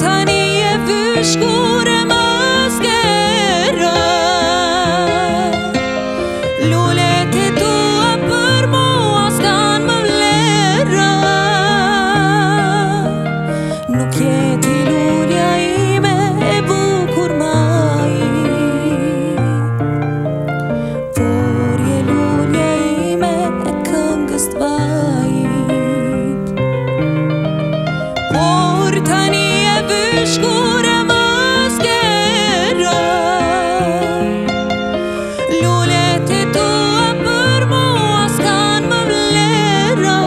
tani e vyshkur e maskera Lullet e tua për mua s'kan më vlera Nuk jeti lulja ime e bukur maj Por je lulja ime e këngës t'vajit Por tani e vyshkur e maskera Lullet e tua për mua s'kan më vlera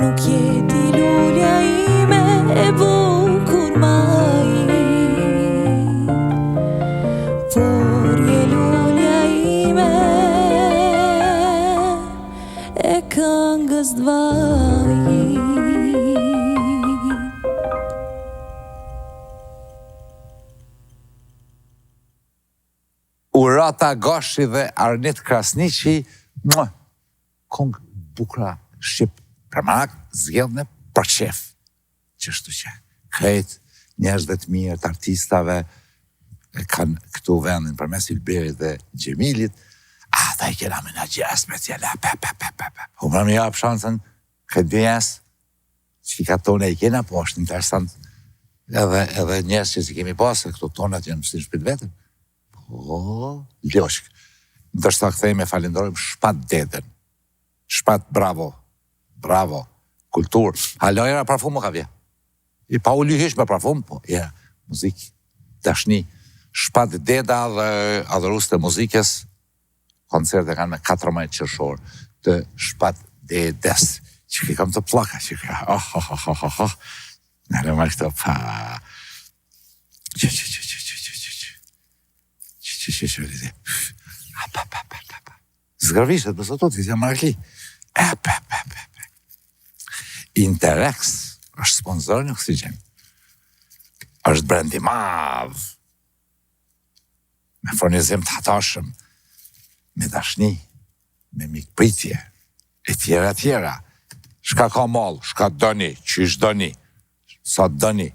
Nuk jeti lulja ime e bukur maj Por je lulja ime e këngës t'vajit Urata Gashi dhe Arnit Krasniqi, kongë bukra shqip për marak zgjedhne për qef. Qështu që krejt njerëzve të mirë, të artistave, kanë këtu vendin për mes Ilberit dhe Gjemilit, ata i kena menaxher speciale, Humra mi jap shansën, këtë bjes, që i ka tone i kena, po është interesant, edhe njerëz që si kemi pasë, këto tonat janë mëstin shpit vetëm, Ljoshk. Ndërsa këthejme falenderojmë Shpat Dedën. Shpat, bravo. Bravo. Kultur. Halojera parfumë ka vje. I pa u lyhesh me parfumë, po, muzik, dashni. Shpat Deda dhe adhërus të muzikës, koncerte kanë me 14 qershor të Shpat Dedes. Që ki kam të plaka, që ka, Nërë më këto, Zgërvishet, bësë të të të markli. Interex është sponsor në Oxygen. është brendi madh. Me furnizim të hatashëm, me dashni, me mikpritje, e tjera. Shka ka mall, shka doni, qysh doni, sa doni.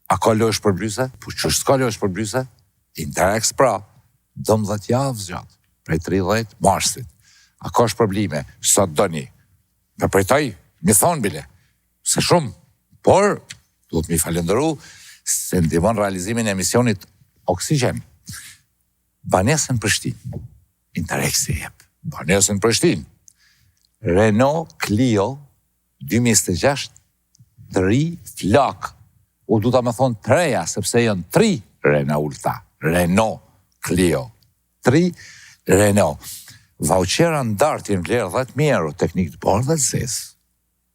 A ka lojsh për blyse? Po qysh s'ka lojsh për blyse? Interex pra, 12 javë zgjatë, prej 30 marsit. A ka shpërblime, sa doni. Me prejtaj, mi thonë bile, se shumë, por, duhet mi falenderu, se ndihmon realizimin e misionit Oxygen. Banesën Prishtinë, Interex e jep. Banesën Prishtinë. Renault Clio 2026, 3 flak. U du ta me thonë 3, sepse janë 3 Renaulta. Renault Clio. 3 Renault. Vauqera ndartë në vlerë 10.000 euro, teknikë të bardhë dhe lëses.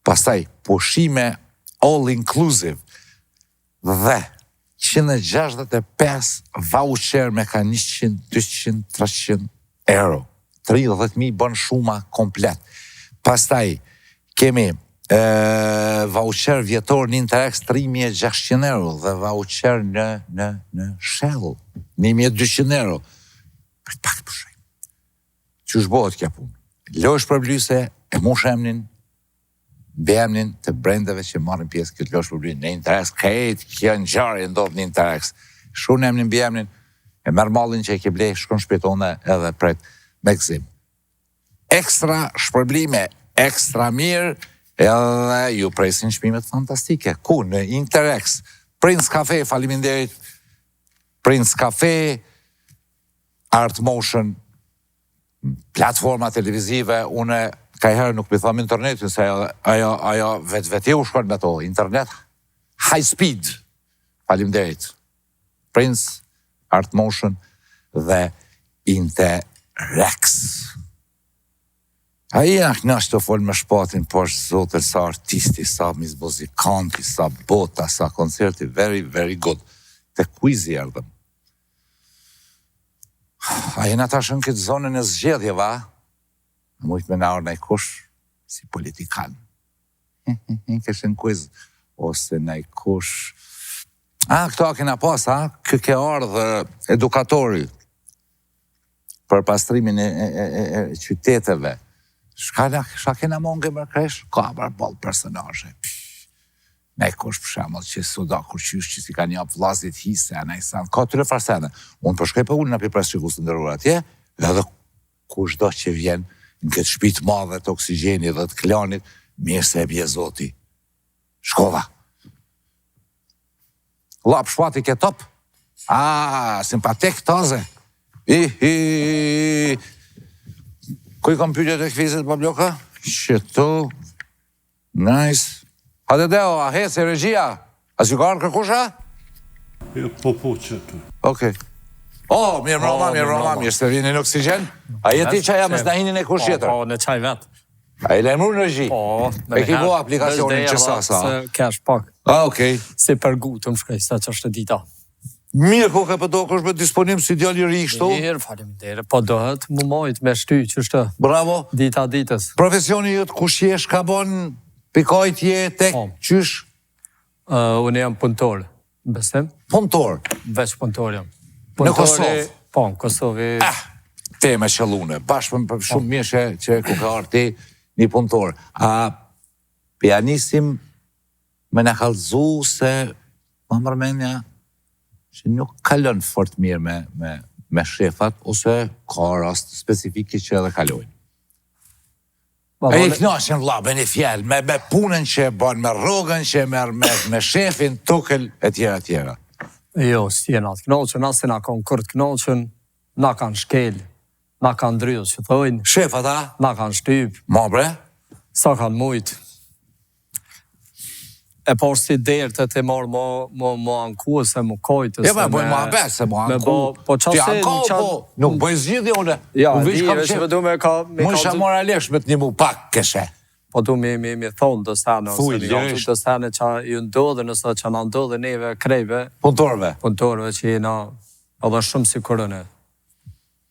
Pastaj, pushime all inclusive dhe 165 voucher me ka 100, 200, 300 euro. 30.000 bën shuma komplet. Pastaj, kemi voucher vjetor në Interex 3.600 euro dhe voucher në Shell 1.200 euro. Për pak të përshaj. Që shbohet kja punë? Lojsh për blyse e mush emnin, emnin të brendeve që marrin pjesë këtë lojsh për blyse në Interex. Këtë kjo në gjarë ndodhë në Interex. Shun emnin, emnin, e merë mallin që e ke blej, shkon shpetone edhe pret me gëzim. Ekstra shpërblime, ekstra mirë, edhe ju presin shpimet fantastike. Ku? Në Interex. Prince Cafe, faleminderit. Prince Cafe, Art Motion, platforma televizive, une ka herë nuk mi thëmë internetin, se ajo vetë u shkon me to, internet, high speed, faleminderit. Prince, Art Motion dhe Interex. A i knasht të folë me shpatin, po është zotër sa artisti, sa muzikanti, sa bota, sa koncerti, very, very good. Te quizi erdhëm. A jena tash në këtë zonën e zgjedhje, va? Në mujtë me naur në i kush, si politikan. Kështë në quiz, ose në i kush. Këto a kena pas, ke ardhë edukatori për pastrimin e qyteteve. Shka kena monge më kresh? Ka bërë bolë personaje. Ne kush për shembull që suda kur qysh që si kanë jap vllazit hise, ana i san, ka 3 farsene. Unë për shkoj për unë në pipres që kusë ndërruar atje, edhe kush do që vjen në këtë shtëpi të madhe të oksigjenit dhe të klanit, mirë se e bje zoti. Shkova. Lap shpati ke top? Simpatik toze. Kuj kom pyetje të këfizit, Pabloka? Qëto. Nice. Hajde Deo, a hece regjia? A si ka arë kërkusha? Po qëtu. Okej. Mirë mroma, mirë se vini në oksigen. A jeti qaja më s'na hini në kush tjetër? Po, në qaj vetë. A i lejmru në regji? Po, E ki bo aplikacionin që sa. Se kesh pak. Okej. Si për gutëm shkrej, sa që është dita. Mirë ko ka pëdo kush me disponim si djali ri kështu? Mirë, faleminderit. Po dohet mu mojt me shty, që shtë. Bravo. Dita ditës. Profesioni jëtë kush jesh ka bon pikajtje, tek, qysh? Unë jam punëtor, besim? Punëtor. Veç punëtor jam. Në Kosovë? Po, në Kosovë. Te me qëllune. Bashkë për shumë mirë që ku ka arti një punëtor. Pianisim me në kalzu se më mërmenja që nuk kalon fort mirë me shefat, ose ka rast specifiki që edhe kalojnë. E i knashin vla, me një fjell, me punën që bën, me rogën që merr me shefin, tukël, e tjera. Jo, si e na të knoqën, asë na kanë kërë të knoqën, na kanë shkel, na kanë dryllë që thojnë. Shefat, a? Na kanë shtyp. Ma bre? Sa kanë mujtë. E por si derë të të marë më anku, se më kojtë. Ja, me bojnë më abes, se më anku. Po qase... Ti anku, po, nuk bëjnë zgjidhje, une. Ja, që vëdu me ka... Më isha moralesh me të një mu pak keshe. Po du me thonë të sene, Thuj, ose të sene që ju ndodhe, nëse që në ndodhe neve krejve. Punëtorve që jena edhe shumë si kërëne.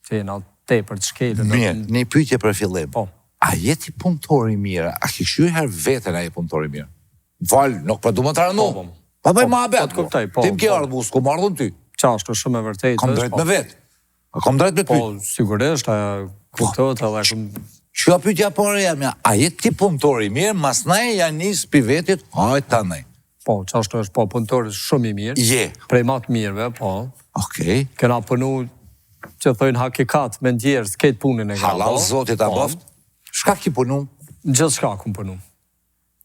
Që jena te për të shkelë. Mirë, një pyetje për fillim. Po. A jeti punëtor i mirë? A ki shqy herë vetën a je punëtor i mirë? Val, nuk pa du më të ranu. Pa bëj ma abet, tim ke ardhë mu, s'ku më ardhën ty. Qashtë shumë e vërtejtë. Kom drejt me vetë. A kom drejt me ty. Po, sigurisht, kuptot edhe... Që ka pyetja pare jam, a jeti ti punëtor i mirë, mas nej janë njësë pi vetit, hajt ta nej. Po, qashtë është, po, punëtor shumë i mirë. Je. Prej matë mirëve, po. Okej. Këna punu, që thojnë hakikat, me ndjerë, s'ket punin e ka. Halal, zotit a boft. Shka ki punu? Gjithë shka kum punu.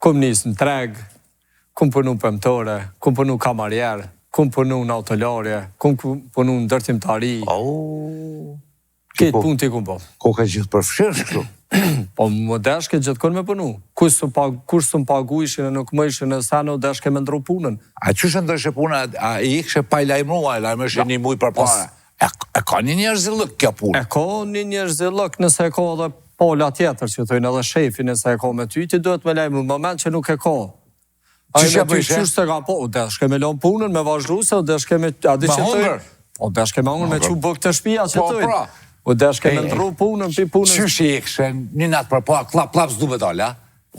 Kum njësë në treg, kum punu pëmtore, kum punu kamarjerë, kum punu në autolarje, kum punu në dërtimtari. Këtë pun t'i kum po. Ko ka gjithë përfshirë shkru? Po më deshke gjithë kënë me punu. Kush së më pagu ishin e nuk më ishin e sene o deshke me ndru punën. A që shë ndrëshe puna, a i ikshe pa i lajmrua, i lajmrëshe një muj për para. E ka një njerëzillëk kjo punë? E ka një njerëzillëk nëse e ka edhe pola tjetër, që thojnë edhe shefin nëse e ka me ty, ti duhet me lajmë në moment që nuk e ka. Qështë e pëjshë? Qështë se ka po, o deshke me lonë punën, me vazhru se, o deshke me... Me hongër? O deshke me hongër, me që bëk të shpia që thojnë. O deshke me ndru punën, pi punën... Qështë i ikshe, një natë për po, klap s'du me dole, a?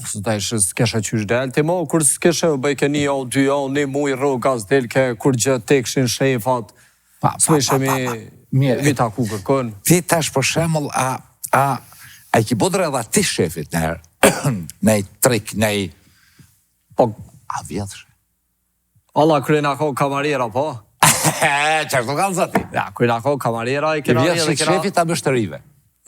Së da ishë s'keshe qysh del, ti mo, kur s'keshe bëjke një o, dy o, një muj rrugas delke, kur gjë tekshin shefat, s'me mi taku kërkën. Ti tash për shemull, a i ki bodre edhe ti shefit në herë, nej trik, nej... Po... A vjetëshe? Allah, kërëna ko kamarjera, po? Qështë të kanë zati? Ja, kërëna ko kamarjera, i I vjetëshe shefit a mështërive?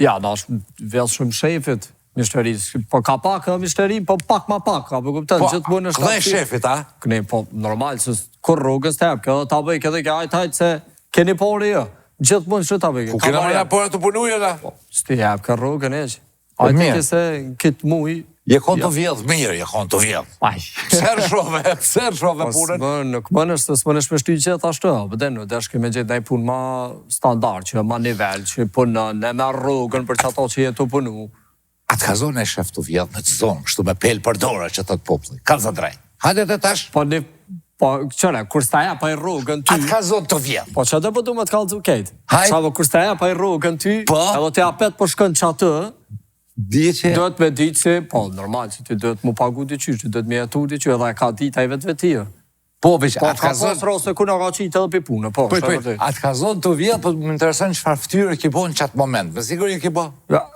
Ja, da është vjetë shumë shefit, mështëri, po ka pak edhe mështëri, po pak ma pak, ka për kupten, gjithë më në shtatë. Po, këdhe shefit, a? Këne, po, normal, se kur rrugës të ebë, këdhe ta bëjke edhe ke hajt se keni pori jo, gjithë më në që ta bëjke. Ku kena mëna pore të punuje, da? Sti ebë ka rrugën e që. Ajtë këse kitë muj... Je konë të vjedhë, mirë, je konë të vjedhë. Aj. Ser shove punën. Nuk më nështë, së më nështë me shty gjithë ashtë, bëden, në deshke me gjithë punë ma standard, që ma nivel, që punën, e me rrugën për që ato që jetu punu. A të ka zonë e shef të vjedhë në të zonë, kështu me pelë për dora që të të popli. Ka zë drejt. Hajde të tash? Po, qëre, kur s'ta ja pa i rrugën ty... A të ka zonë të vjedhë? Po, që dhe po du me të kalëzu kejtë. Hajde. Shavo, kur s'ta ja pa i rrugën ty, edhe të apet po shkën që atë, duhet me ditë që, po, normal, që ti duhet mu pagu t'i qysh, që duhet me jetu t'i qysh, edhe ka dita i vetë vetia. Po, veç, atë ka zonë... Po, ka ku në ka qitë edhe pi punë, po, shë atë ka zonë të vjedhë, po më interesën që farë ftyrë ki bo në qatë moment, me sigur i ki bo? Ja.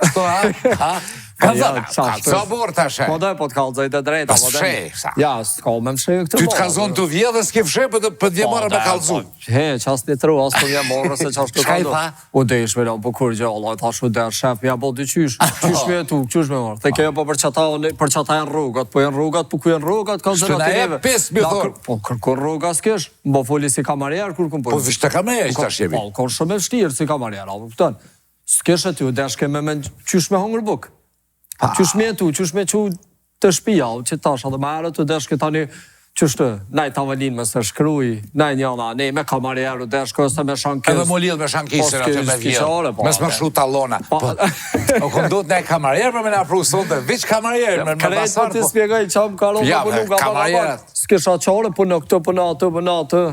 Kalco burr tash. Po do po të kallzoj të drejta, Po fshej, sa. Ja, s'ka më fshej këtë. Ty të ka zonë të vjedh dhe s'ke fshej, për të vje marrë me kallzu. He, qas një tru, as të vje marrë, se qas të Shka i kaldu. tha? U desh me la, po kur gjalla, thash u der, shef, ja bo dy qysh. Qysh me tu, qysh me marrë. Te kejo po për qata janë rrugat, po janë rrugat, po ku janë rrugat, ka Shtu na e pes, mi thonë. Po kërkon rruga s'kesh, mbo foli si kamarjer, kur kun Po vishtë të kamerja që tash jemi. Po, kon shumë e vështirë si kamarjer, apo këtën. S'kesh e ty, u desh ke me qysh me hongër buk. Qysh me tu, qysh me qu të shpia, që tash edhe më herët, u desh ke tani, qysh të, naj tavalin me se shkruj, naj njëna, ne me kamarjer, u desh ke ose me shankes. Edhe më lidh me shankisën atë me vjedh. Mes më shru talona. Po, o këndot ne kamarjer për me na pru sonte, veç kamarjer, me Krejt basar. për të spjegoj që më karo Ja, të punu kamarjerat. S'kisha qare, po në këtë, po në atë, po në atë.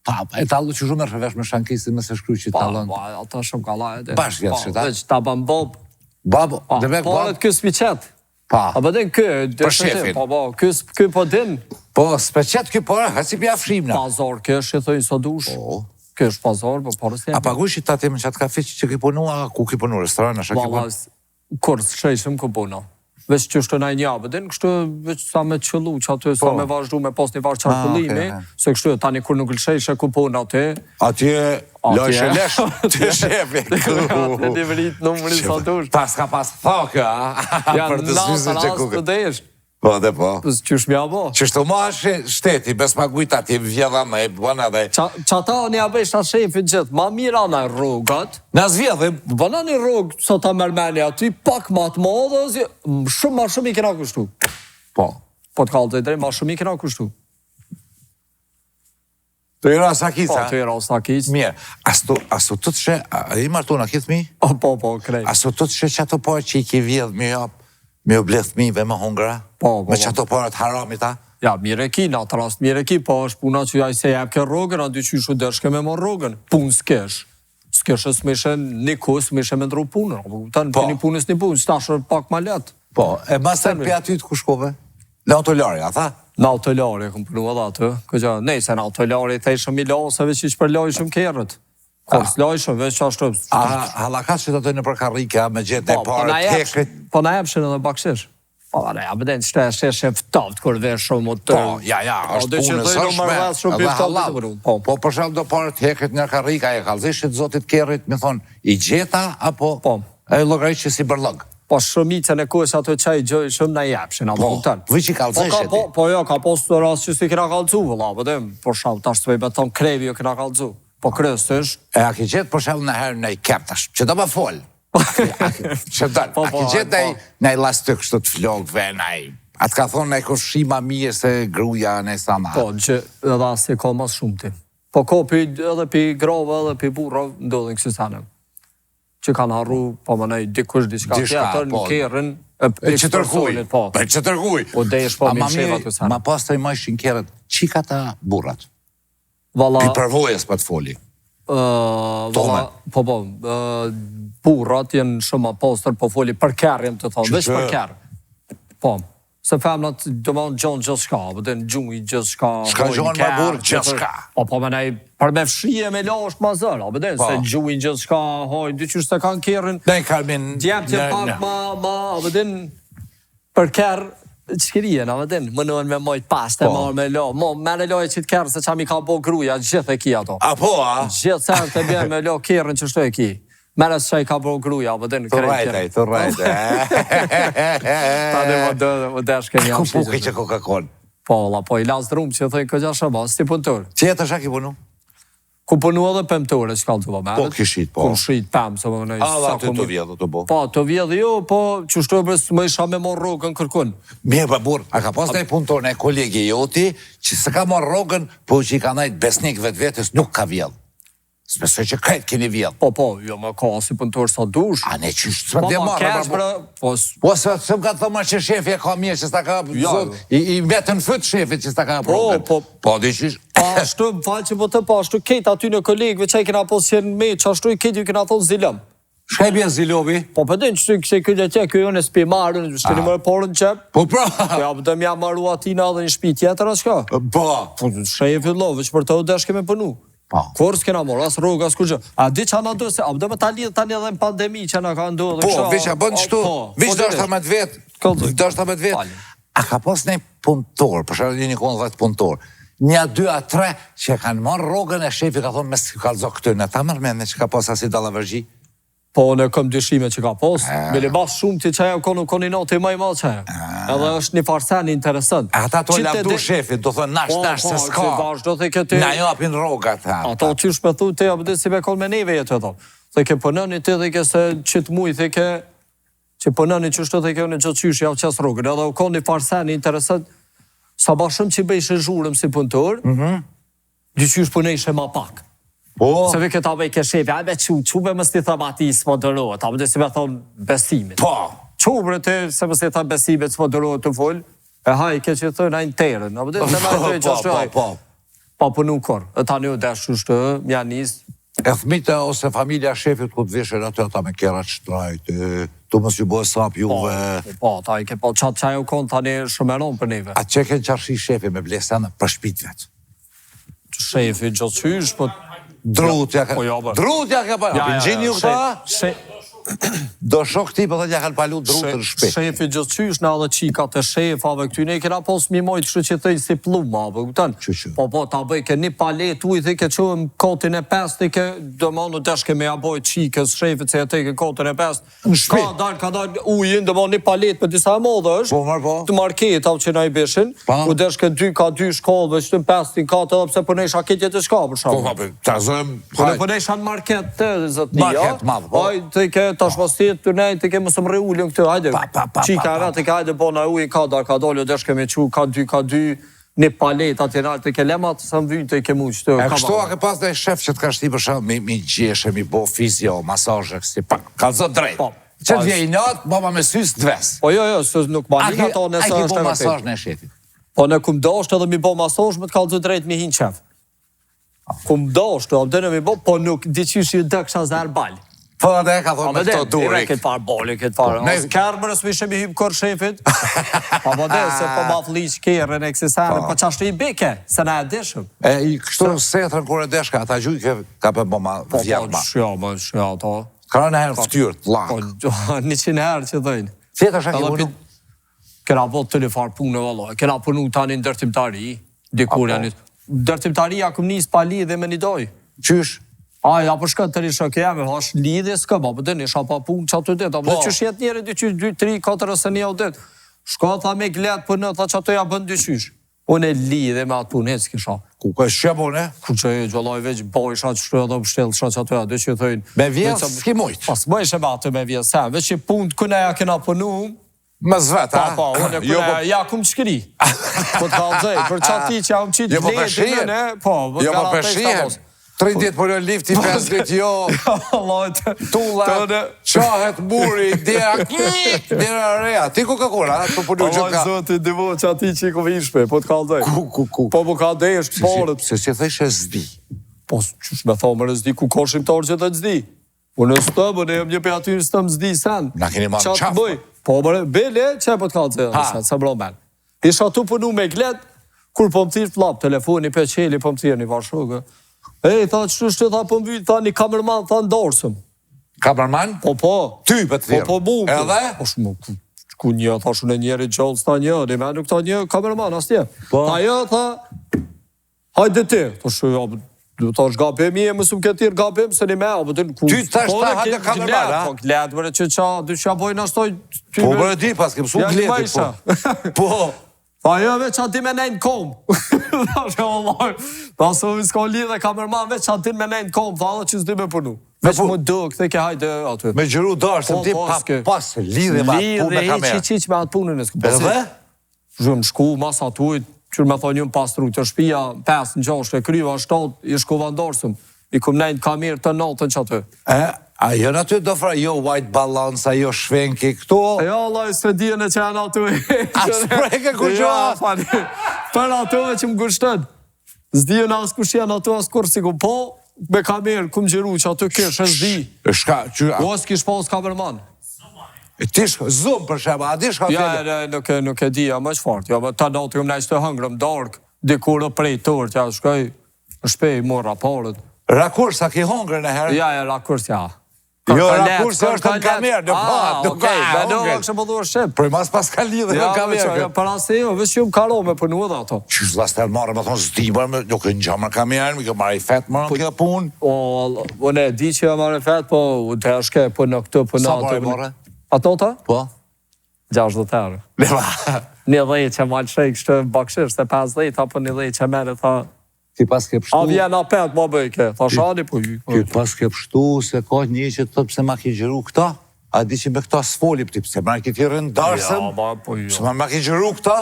Pa, e tallu që shumë rëvesh me shankisën me se shkruj që talon. Po, ata shumë kalla e dhe. Bashkë vjetë që ta? Veç ta ban bob. Babo, Pa, dhe me po edhe kë s'pi qet. Pa, A bëden kë, Për shefin. Po, kë po din. po, s'pe qëtë kjo por, ha si pja fshimna. Pazar kësh, e thëjnë sa dush. Po. Kësh pazar, po parës A pagush i tatim në qatë kafe që ki punu, a ku ki punu, restoran, a shaki punu? Valla, kur s'shejshëm ku puna. Veç që shtë naj një bëden, kështu veç sa me qëllu që aty, sa me vazhdu me pas një varë qarkullimi, se kështu tani kur nuk lëshejshë ku puna aty. Atje, lojsh e lesh, të shefi. Në një vrit numërin sa dush. Pas ka pas thokë, a? Për të zhvizën që Të kuke. desh. Po, dhe po. Qysh mja bo? Qështu ma shteti, bes ma gujta ti vjedha me e bëna dhe... Qata një abesh ta shefit gjithë, ma mira në rrugat, Na zvjedhim, bëna një rrugë, sa ta mërmeni aty, pak ma të modë, shumë ma shumë i kena kushtu. po. Po të kallë të drejt, ma shumë i kena kushtu. Të ira Po, sakica. të era sakic. Mirë, asu të të she, a i martu në kitë mi? Po, krejt. Asu të të she që ato parë që i ki vjedh mi jap, mi u bleth mive me hungra? Po. Me që ato parët haramit, a? Ja, mire ki, në atë rast mire ki, po është puna që ja i se jep ke rrugën, a dy qyshu dërshke me morë rrugën. Punë s'kesh. S'kesh e s'mishe një ku, s'mishe me ndru punën. Po, një punës një punë, s'tashër pak ma letë. Po, e masër për aty të ku shkove? Në autolari, a tha? Në autolari, këm punu edhe atë. Këgja, nejse në autolari, të ishëm i laseve që që për lojshëm kerët. Kur s'lojshëm, veç ashtë... A halakat që të të në përkarrika me gjithë në parë tekrit? Po na jepshin edhe bakshish. Po na ja bëden shtë sheftaft kur vesh shumë të... Po, ja, është punës është me halal. Po, për shumë do parë tekrit në karrika e kalzishit zotit kerrit, me thonë, i gjeta, apo e logarit që si bërlëg? Po shumicën e kohës ato qaj gjoj shumë na jepshin, apo kupton. Vëq i kalzishit. Po jo, ka pos të rast që si kena kalzu, vëlla, bëdem, por shumë tash të vejbe tonë krevi jo kena kalzu. Po kryesësh... E a ki gjithë për shumë në herë në i keptash, që do më folë. Që dërë, a ki gjithë në i lastë kështu të flokve, atë ka thonë në i koshima mije se gruja në i sama. Po, që edhe asë ka mas shumë ti. Po ko edhe pi grove edhe pi burra ndodhin kësi sanem. Që kanë harru, po më nëjë dikush diçka tjetër në kerën e që tërkuj. E që tërkuj. Po desh po mi sheva të sanem. Ma pas të i majshin kerët, qika ta burrat? Vala... Pi përvojës për të foli. Po, burrat jenë shumë apostër, po foli për kerën të thonë, veç për kerë. Po, se femnat do më gjonë gjithë shka, bëden gjuj gjithë shka. Shka gjonë ma burë gjithë shka. Po me nej, për me fshije me la është ma zërë, bëden, se gjuj gjithë shka, hoj, dy qështë të kanë kerën. Ne kalmin... Djemë që pak ma, bëden, për kerë, qërien, bëden, më nëhen me mojtë pas të marë me la. Me në lojë që të kerë, se qa mi ka bo gruja, gjithë e ki ato. Apo, a? Gjithë sërë të bjerë me la kerën që shto e ki. Merës që i ka bërë gruja, bëden në krejtë. Të rajte. Ta dhe më deshke një ku puki që koka konë? Po, po i lasë drumë që thëjnë këgja shëma, si punëtor. Që jetë është a ki punu? Ku punu edhe pëmëtore, që kalë të vë merët. Po, kishit, po. Ku shrit pëmë, se më nëjë. A, dhe aty të vjedhë të bo. Po, të vjedhë jo, po, që shtëbës më isha me morë rogën kërkun. Mirë, për burë, a ka pas në i punëtor në kolegi joti, që se ka morë rogën, po që i ka najtë besnik vetë vetës, nuk ka vjedhë. Spesoj që krejt keni vjedhë. Po, jo më ka si punëtor sa dush. A ne qështë të më dhe marë, po se më ka thëma që shefi e ka mirë, që s'ta ka i vetën fëtë shefi që s'ta ka problem. Po, dhe qështë... Ashtu, më falë që po të pa, ashtu ketë aty në kolegëve që i kena posë qenë me, që ashtu i ketë ju kena thonë zilëm. Shka i bje zilovi? Po, përdin që kështë e këtë që kjo në s'pi marën, që këni mërë porën qep. Po, pra! Ja, përdëm ja maru atina dhe një shpi tjetër, a shka? Po! Po, shefi love, që për të u deshke me pënu. Po. Kur s'kena morë, as rrugë, as kur gjë. A di që na do se, a do me ta lidhë tani edhe në pandemi që na ka ndodhur. Po, veç a bën çtu. Veç do është me vet. Do është me vet. A ka pas një punëtor, për shkak një 10 punëtor. Një, 2 a 3 që kanë marrë rrogën e shefi ka thonë me s'ka kallzo këtu, në ta mërmend që ka pas asi dallavërgji. Po, në kom dyshime që ka pas, me li bas shumë që ajo koni natë i maj malë që ajo. Edhe është një farsen interesant. Ata to lavdu shefit, do thonë nash se s'ka. Na japin rrogat. Ato qysh me thu te apo si me konë me neve jetë ato. Dhe ke punoni ti dhe ke se qit mujë dhe ke që punoni qështu dhe ke në gjithë qysh javë qas rrugën. Edhe u ka një farsen interesant, sa ba shumë që bëjshë zhurëm si punëtor, dyqysh punejshë ma pak. Se vi këta bëj ke shefi, a be qube më sti thëmë ati s'po dërojët, a më dhe si me thonë besimit. Po! Qubre të se më sti thëmë besimit s'po dërojët të full, e haj ke që thënë a në terën, a më dhe se me të gjashtu haj. Pa punu kërë, e ta një deshu shtë, mja nisë. E thmite ose familja shefit ku të vishën atë ata me kera shtrajt, tu mësë ju bëhe sap juve. Po, ta i ke po qatë qaj u konë tani shumeron për neve. A që ke në qarëshi shefi me blesenë për shpit vetë? Shefi gjotësysh, po... Drutja ka pa, gjeni ju këta? Do shok ti, për dhe ja kanë palu drutën shpet. Shefi gjotësysh në edhe qikat e shefave këtyne, i kena pos mi mojtë që që thëj si pluma, për këtën. Po, ta bëj ke një palet ujtë, i ke që në kotin e 5, i ke dëmonu deshke me aboj qikës shefit, se e te ke kotin e 5. Ka dalë ujën, dëmonu një palet për disa modë është, të market av që na i beshin, u deshke ka 2 shkallëve, që të 5 të 4, edhe pse përnej shaketje të shka, për shumë. Përnej shanë market të zëtnia, tash pasit të nejtë të ke mësë mre ullën këtë, hajde, qika e të ke hajde bona ujë, ka dalë, deshke me qu, ka 2, një palet atë i nalë të ke lemat, sa më vyjnë të i ke mu qëtë. E kështu a ke pas dhe shef që të ka shti për shumë, mi gjeshe, mi bo fizio, masajë, kësi, ka zot drejt. Që të vjej natë, baba me sys të ves. Po jo, se nuk banin ato nëse është e vërtet. A ki bo masajë në shefit? Po në kum dashtë edhe mi bo masajë, më të kalë zot drejt mi hinë qef. Kum dashtë, abdene mi bo, po nuk diqysh ju dëksha zër balë. Po dhe ka thonë me këto durik. Këtë parë boli, këtë parë. Kërmërës mi shemi hypë kërë shefit. Po dhe se po ma fliq kërën e kësisarën, po qashtu i beke, se na e deshëm. E i kështu setën kërë e deshka, ata gjujke ka për bëma vjerma. Po, shja, to. Kërë në herë ftyrë, të lakë. Po, 100 herë që dhejnë. Tjetë është a ki punu? Këra vot të lefar punë, vëlloj. Këra punu tani në dërtimtari, dikur janë. Dërtimtaria këm njës pa lidhe me një doj. Qysh? Ja për shkët të rishë ke jemi, hash lidhje s'ka, për dhe një shapa punë që atë të ditë, për që shjetë njëri 2, 3, 4 ose një o ditë, shka tha me gletë për në, tha që ato ja bënë dyqysh. Unë e lidhe me atë punë, hecë kisha. Ku ka shqebune? Ku që e gjallaj veç, boj shatë shtu edhe pështelë, shatë që ato ja, dhe që thëjnë. Me vjesë s'ki mujtë? Pas më ishe me atë me vjesë, veç që punë këne ja kena punu, më zvet, ha? Pa, unë e këne, ja kum qëkëri. Po të kalëzëj, për që ati që ja unë qitë letë, po, 30 për një lifti, 50 jo, tullat, qahet muri, dhja, dhja reja. Ti ku ka kura, tu për një gjëka? Allah zëti, divo që ati që i ku vishpe, po të kalëdej. Ku? Po më ka desh, parët. Se si thëjsh e zdi? Po, qësh me tha më në zdi, ku ka shqiptarë që të zdi? Unë e së më ne jem një për aty në së të më zdi sen. Na keni marë qafë? Po, bele, që e po të kalëdej, se bro men. Isha tu përnu me glet, kur po më thirë flap, telefoni, pe qeli, po më thirë një varshogë. Tha qështu shtë, tha po më vyjtë, tha një kamerman, tha ndorsëm. Kamerman? Po. Ty për të thirë? Po, bumë. Edhe? Po shumë, ku një, tha shumë e njeri gjallës, tha një, dhe me nuk tha një kamerman, as tje. Tha jo, tha, hajde ti. Tha shumë, tha shgabim, je mësum këtir gabim, se një me, apo të në ku. Ty tha shta, hajde kamerman, ha? Po, gledë, bërë që qa, dy që bojnë ashtoj. Po, bërë di, pas ke mësu gledë, po. Tha jo, veç ati me nejnë kom. Tha që Allah, tha së mi s'ka lidhe kamerman, veç ati me nejnë kom, tha dhe që s'di me përnu. Veç më dë, këthe ke hajde aty. Me gjëru darë, se ti pas lidhe me atë punë me kamerë. Lidhe, qiq me atë punën e s'ku pasi. Edhe? Zhëm shku, mas atuj, qërë me thonë një pastru të shpia, 5 në gjashtë, e kryva 7, i shku vandarsëm, i kum nejnë kamerë të natën që aty. A jo në ty do fra, jo white balance, a jo shvenki këto? Jo, Allah, së dhjene që janë aty. A spreke ku gjoha? Për atyve që më gushtën. Zdhjene asë kush janë aty, asë kur si ku po, me kamerë, ku më gjiru që aty kesh, e zdhi. Shka, që... O, s'kish pas kamerman. Ti zumë për shema, a di shka fjellë? Ja, nuk e di, a më që fort. Ta natë këmë nejtë të hëngrëm, dark, dikur dhe prej tërë, ja, shkaj, Në shpej, mor raporët. Rakurs, a ki hongër në herë? Ja, rakurs, ja. Jo, rakurs është në kamerë, në pat, nuk ka hongër. Kështë më dhurë shqip. Për mas pas ka lidhe në kamerë. Për asë jo, vështë që më karo me përnu edhe ato. Qështë lastel marë, më thonë, zdimër, nuk e në gjamë në kamerë, më kjo marë i fetë më në kjo punë. O, ne, di që e marë i fetë, po, të eshke, po në këtë, po në atë. Sa marë i marë? Ato ta? Po? 60 euro. Një dhej që malë shek, shtë bakshirë, se 50, apo një dhej që merë, tha... Ti pas ke pështu... A vjen apet, ma bëjke, tha shani, po ju. Ti pas ke pështu, se ka një që të thëtë pse ma ki gjëru këta, a di që me këta s'foli pëti, pse ma ki ti rëndarsëm, pse ma ki gjëru këta?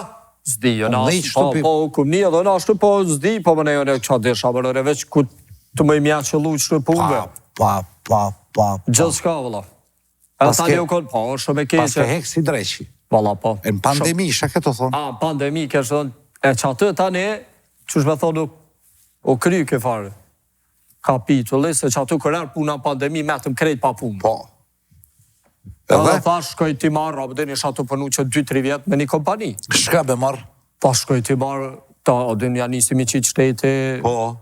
Zdi, jo në ashtu, po, kum një edhe në ashtu, po, zdi, po më ne jo në qa desha, më nëre veç ku të më i mja që lu që të punve. Pa. Gjithë shka, vëlla. E ta një u konë, po, shumë e keqe. Pas ke hek si dreqi. Vëlla, po. E në pandemi, shka këtë thonë? A, pandemi, kështë thonë, e që atë tani, që shme thonë, o kry ke farë. Kapitulli, se që atë kërër puna pandemi, metëm krejt pa punë. Po. Edhe thash, shkoj ti marë, abëdin isha të përnu që 2-3 vjetë me një kompani. Shka be marë? Ta shkoj ti marë, ta adin janë nisi mi qitë shteti, Po.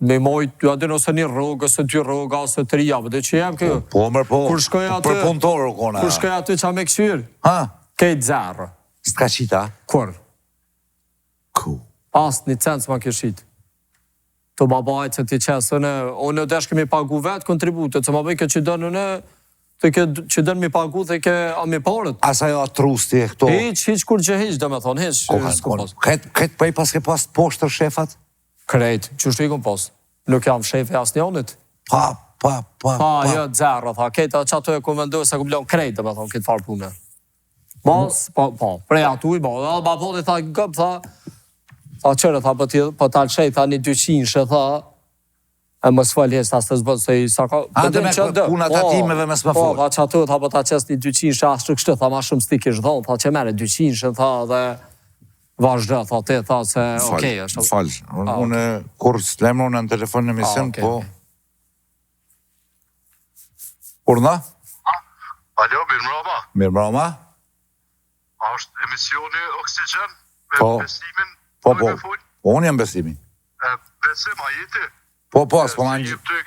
me mojt, adin ose një rrugë, ose 2 rrugë, ose 3 javë, dhe që jem kjo. Po, mërë po. Kur shkoj atë, për punëtorë, kona. Kur shkoj atë qa me kësyrë, Ha? kejt zerë. S'ka qita? Kur? Ku? Asë një cent s'ma këshit. Të babajt që ti qesën e, unë desh kemi pagu vetë kontributet, se ma bëjke që dënë në, që dënë mi pagu dhe ke a mi parët. Asa jo atrusti e këto? Hiq kur që hiq, dhe me thonë, hiq. Këtë prej pas ke pas poshtër shefat? Krejt, që shtu i kom pas. Nuk jam shefe as njonit. Pa. Jo, zerë, tha, kejta që ato e kom vendu se kom blon krejt, dhe me thonë, këtë farë punë. Bas, prej atu i ba, ba po dhe tha, gëp, tha, a qërë, tha, po talë shej, tha, një 200, tha, e më s'fali jes, ta së të zbëtë, se i sa ka... A, dhe me punat atimeve me s'me folë. Po, tha, që atu, tha, po ta qes një 200, ashtë kështë, tha, ma shumë s'ti kish dhonë, tha, që mere 200, tha, dhe vazhdo, tha, te, tha, se, okej, është... Falë, unë, kur s'lemru në telefon në mision, po... Urna? Alo, mirëmbrëma. Mirëmbrëma? A është emisioni Oksigen? Po. Me besimin? Po. Unë jam besimi. Besim, a jeti? Po, s'po ma në gjithë.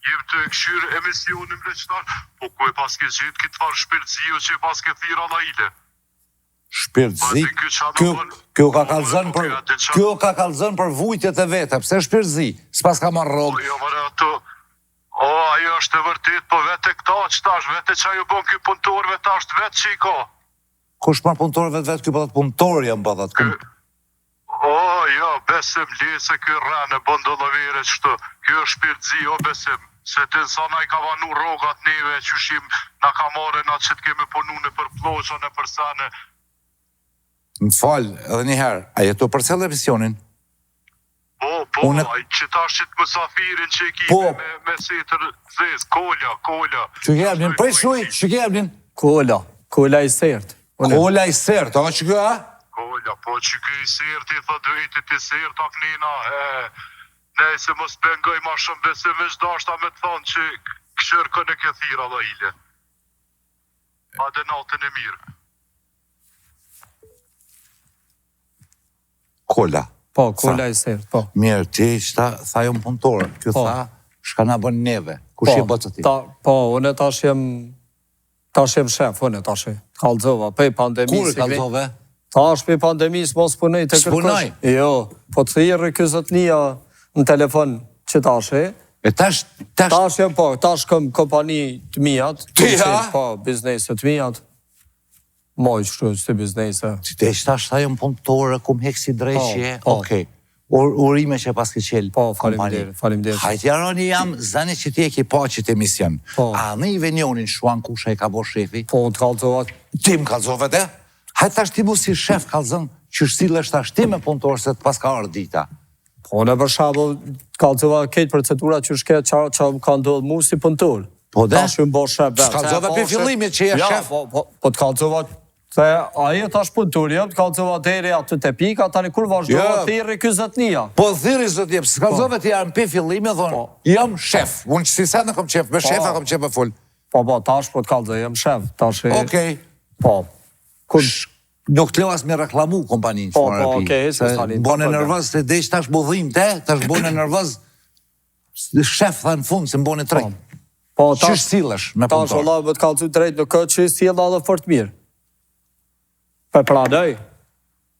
Jep të e këshyrë emisionin mreqtar, po ku e pas ke gjithë këtë farë shpirtëzio që e pas ke thira la ile. Shpirtëzi? Kjo ka kalzën për vujtjet e vete. Pse shpirtëzi? S'pas ka marrë rogë. Jo, mërë ato... O, ajo është e vërtit, po vete këta që tash, vete që ajo bon kjo punëtorve, ta është vetë që i ka. Kush marë punëtorve vetë, kjo pëtat punëtori jam pëtat. O, jo, besim, lese kjo rrane, bëndollovere qëtë, kjo është shpirtëzi, o besim, se të nësana i ka vanu rogat neve, që shim na ka mare na që të keme punu në për ploqa, në për sene. Më falë, edhe njëherë, a jetu për cellë emisionin? Po, që ta shqit mësafirin që i kime me setër zez, kolla. Që kemnin, prej shuj, që kemnin? Kolla i sert. Kolla i sert, a që kjo, a? Kolla, po që kjo i sert, i thë drejtit i sert, aknina, ne se mos pengoj ma shumë besim veç dashta me të thonë që këshër kënë e këthira dhe ile. A dhe natën e mirë. Kolla. Po, kolla i sert, po. Mirë, ti qëta tha jo më punëtorë, kjo tha, shka na bën neve, kush i bëtë të ti? Po, unë tash jem shef, unë tash kalzova, pe pandemisë. Kur kalzove? Tash pe pandemisë, mos punoj të kërkosh. S'punoj? Jo, po të thirë këzëtnia në telefon që tash e. E tash... Tash jem, po, tash këm kompani të mijat. Ti, ha? Po, bizneset të mijat. Moj që të biznese. Që te ishta shta jo më punëtore, kum hek si drejqje, okej. Urime që pas ke qelë. Po, faleminderit. Hajtë jaroni jam zani që ti e ki pa që të emision. A në i venjonin shuan kusha i ka bo shefi? Po, të kalzovat. Ti më kalzove te? Hajtë tash ti mu si shef kalzën, që shtilë është tash ti me punëtore se të pas ka arë dita. Po, në për shabë, kalzova këtë procedura që shke që ka ndodhë mu si punëtor. Po, dhe? Tash ju më bo shef. S'kalzove për fillimit që je shef? Po, të kalzova. Se aje tash punëtor jem, të kalzova deri atë të pika, tani kur vazhdojnë thirë këzëtnia. Po thirë zëtë jem, s'kalzove të janë për fillimi, thonë, jam shef. Unë që si se në kom qef, me shefa kom qef e full. Po, tash po të kalzove, jem shef. Okej. Po. nuk të leo as me reklamu kompaninë. Po, okej, se tani. Bone nervoz se desh tash budhim tash bone nervoz shef tha në fund se mbone trej. Po, Qysh sillesh me tash punëtor? valla më të kallëzu drejt në këtë që sjell edhe fort mirë. Për pranoj.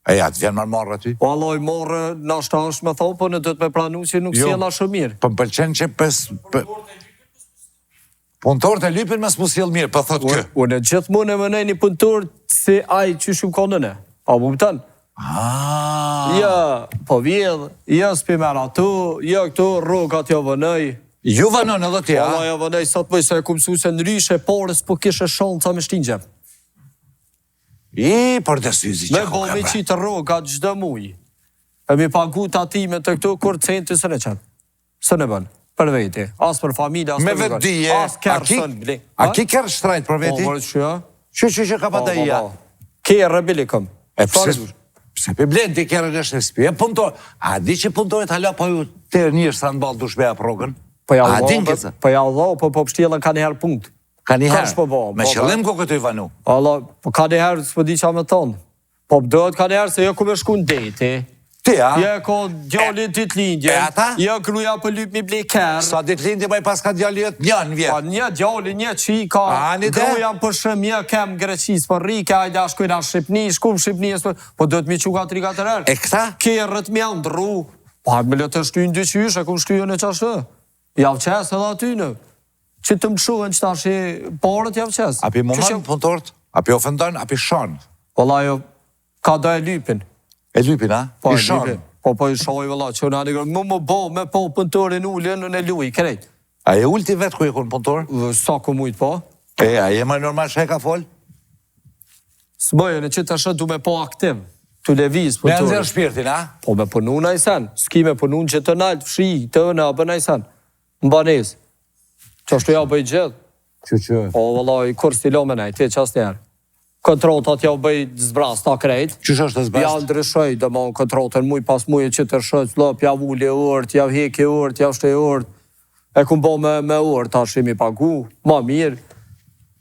E ja, të vjen marrë aty. Po alloj morë, nashta është me thonë, po në do të me pranu që nuk sjella shumë mirë. Po më pëlqen që punëtorët e lypin mas mu sjell mirë, po thot kë. Unë gjithmonë e mënej një punëtor se ai që shumë konë në. A më pëtën? Ja, po vjedh, ja s'pi merë ato, ja këto rogat jo vënej. Ju vënon edhe ti, a? Allah jo vënej, sot mëj se e ku mësu se në ryshe porës, po kishe shanca me shtinjëm. Për të syzi që Me bo me qitë roga gjdo muj. E mi pagu të atime të këtu kur centë së në qenë. Së në bënë, për veti. As për familje, as me për vetë dije, as kërë sën bli. a ki kërë shtrajt për veti? Po, mërë që ja? Që ka pa të ija? Kërë bili këm. E pse për blenë ti kërë në shtëpi? E punëtor, a di që punëtorit hala po ju të njërë sa në balë dushbeja progën? Po ja A din kësa? Po ja dho, po pështjela ka njëherë punkt. Ka njëherë, Kash po bo, me qëllim ko këtë i vanu. Allah, po ka njëherë s'po di qa me tonë. Po pëdojt ka njëherë se jo ku me shku në deti. Ti, a? Ja ko djallit dit lindje. E ata? Ja gruja për lyp mi ble kërë. Sa dit lindi ma i pas ka djallit njën vjetë. Pa një djalli, një që i ka. Ani dhe? Gruja për shëm, një kem Greqis, për rike, ajde a shkujna Shqipni, shkum Shqipni, po do të mi quka 3-4 herë. E këta? Kërët me ndru. Pa me le të shtyjnë dyqysh, e kum shtyjnë e qashtë. Javë qesë edhe aty në. Që të më shuhen që tash e parët javë qesë. Api muhan punëtorët? Api ofendon? Api shonë? Valla jo, ka do e lypin. E lypin, a? Po I e shonë? lypin. Po i shoj, valla, që në anigër. Më bo, me po punëtorin ullën, në luj, krejt. A e ulti vetë ku e kun punëtor? Sa ku mujtë po? A e më normal që e ka fol? S'bëjën e që të shët du me po aktiv. Të leviz Me punëtorin. nëzër shpirtin, a? Po me punu në ajsen. S'ki me punu në që të naltë, fshi, të në abë në ajsen. Në banes. Që ashtu ja bëj gjithë. Që. Po, vëllaj, kur stilo me nej, ti qas njerë. Kontroltat ja bëj zbras ta krejt. Qysh është të zbrast? Ja ndryshoj, dhe më kontroltën, muj pas muj që të rshoj, lop, ja vulli urt, ja heki urt, ja shtej urt. E kum bo me urt, tash i mi pagu, ma mirë.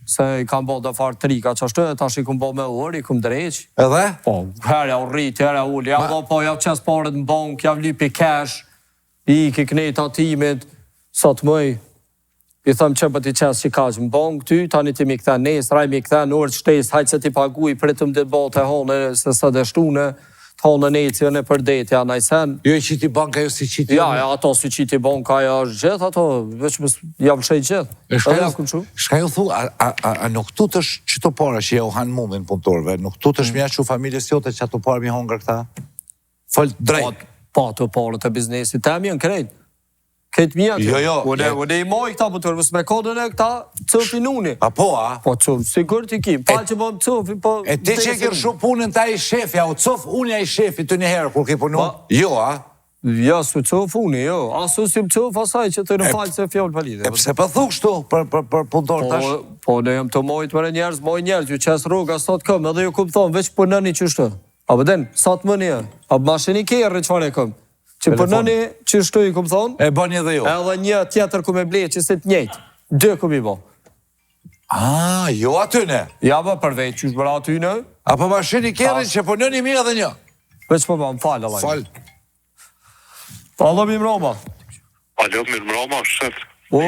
Se i kam bo dhe farë trika që ashtu, tash i kum bo me urt, i kum dreq. Edhe? Po, herja u rrit, herja ulli, ja do po, ja qes paret në bank, ja vlipi cash, i ki knejt atimit, sot mëj. I thëmë që për t'i qesë që ka që më bank ty, tani ti mi këthen nes, raj mi këthen orë shtesë, hajtë se ti paguj, pritëm dhe botë e hone, se së dhe shtune, të hone necjën e për detja në ajsen. Jo i qiti banka, jo si qiti... Ja, ato si qiti banka, ja është gjithë, ato, veç më jam shej gjithë. Shka ju thu, a nuk tu të që të para që ja u hanë mundin punëtorve, nuk tu të shmja që u familjes jote që ato parë mi hongër këta? Fëllë drejt. Pa të parët e biznesit, te mi në krejt. Këtë mjetë. Jo. Une i moj këta punëtorë, mësë me kodën e këta cëfin uni. A po, a? Po cëf, sigur t'i kim, pa që bëm cëfi, po... E ti që e kërë shumë punën ta i shefi, a u cof unë i shefi të njëherë kur ki punu? Jo, a? Ja, su cëf uni, jo. Asu si më cëf asaj që të në falë se fjallë palide. E pse për thuk shtu për punëtor tash? Po, ne jam të mojt për njerëz, ju qes rruga, sot këm, edhe ju kumë thonë, veç për nëni që shtë. A bëden, sot më një, a mashini kjerë që fare këm. Që për nëni që shtu i kumë thonë, e bën edhe jo. Edhe një tjetër ku me ble që se të njëjtë. Dë kumë i bo. A, jo aty ne? Ja bë përvejt që shbëra aty në. A për mashini kjerën që për nëni mirë edhe një? Veç për më falë, Allah. Falë. Allah mi mroma. Alo, mirë mroma, shef. O,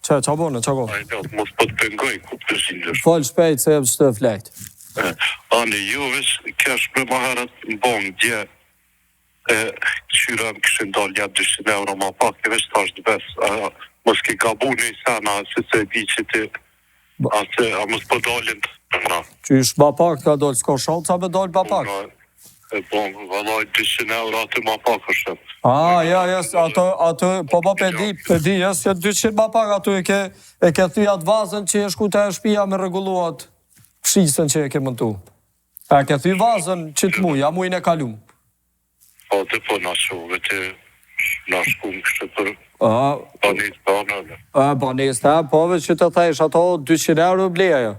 qa bone, qa bone. Ajde, mos po të pengoj, ku të shindësh. Falë shpejt se e që të flejt. Ani, ju veç kesh për maherët në bongë dje, qyra më këshën dalë ja 200 euro ma pak, e veç tash të bes, mos ke gabu një sana, se di që ti, a mos po dalin të nga. Qysh ma pak ka dollë, s'ko shalë, ca me dollë ma pak. E bongë, valaj 200 euro aty ma pak është. Ja, ato, po pe di, jes, 200 ma pak ato e ke thyjat vazën që e shku të e shpia me reguluat fshisën që e ke mëntu. E ke thy vazën që të muj, a mujnë e kalum. Po, të po në shuve të në shku më kështë për banis banën. Banis të po veç që të thesh ato 200 euro bleja jo.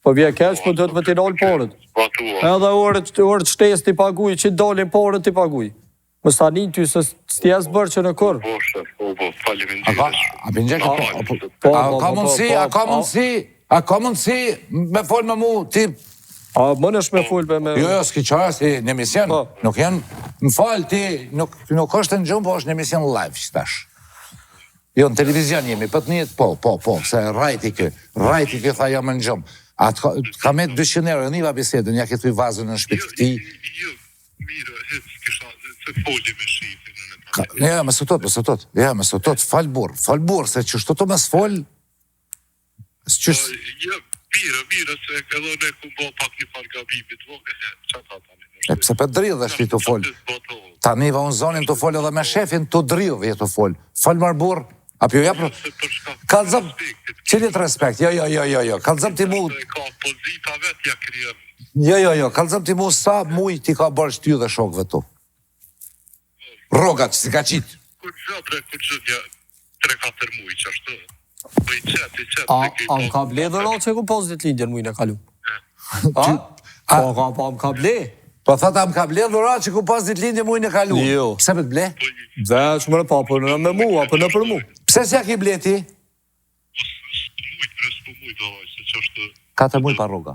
Po vje kesh, po do të më t'i dollë porët. Edhe orët shtes t'i paguj, që dollin porët t'i paguj. Më stanin ty se s'tjes bërë që në kur. Po, shef, po, faliminderit. A për njëk, a ka mundësi me folë me mu, ti A mënesh me folbe me... Jo, s'ki qara si në emision, nuk janë, më falë ti, nuk është në gjumë, po është në emision live që tash. Jo, në televizion jemi, për të njët, po, se rajti kë tha jam në gjumë. Ka me 200 euro, niva bisedën, ja këtu i vazën në shpit këti. Jo, mire, kisha, se foli me shifin. Ja, me sotot, falbur, se që shto të me s'fol, Jo, mire, se edhe ne ku bo pak një farë gabimit, që ta tani? E pse për dridh dhe shpi të fol. Ta niva unë zonin të fol edhe me shefin, të dridh dhe të fol. Fal marbur, apo jo japro. Kalzëm, qilit respekt, jo, kalzëm ti mu... Ka pozita vet ja kryen. Jo, kalzëm ti mu sa muj ti ka bërsh ty dhe shokve tu. Rogat, si ka qitë. Kur gjë një 3-4 muj që ashtë. Po i qet. A më ka ble dhe ratë që ku pozit lindjen mujnë e kalu? Po më ka ble. Po thata më ka ble dhe ratë që ku pozit lindjen mujnë e kalu? Jo. Pse me të ble? Dhe që mërë pa, për në me mu, apo në për mu. Pse s'ja ki ble ti? Mujt, se që është 4 muj pa roga.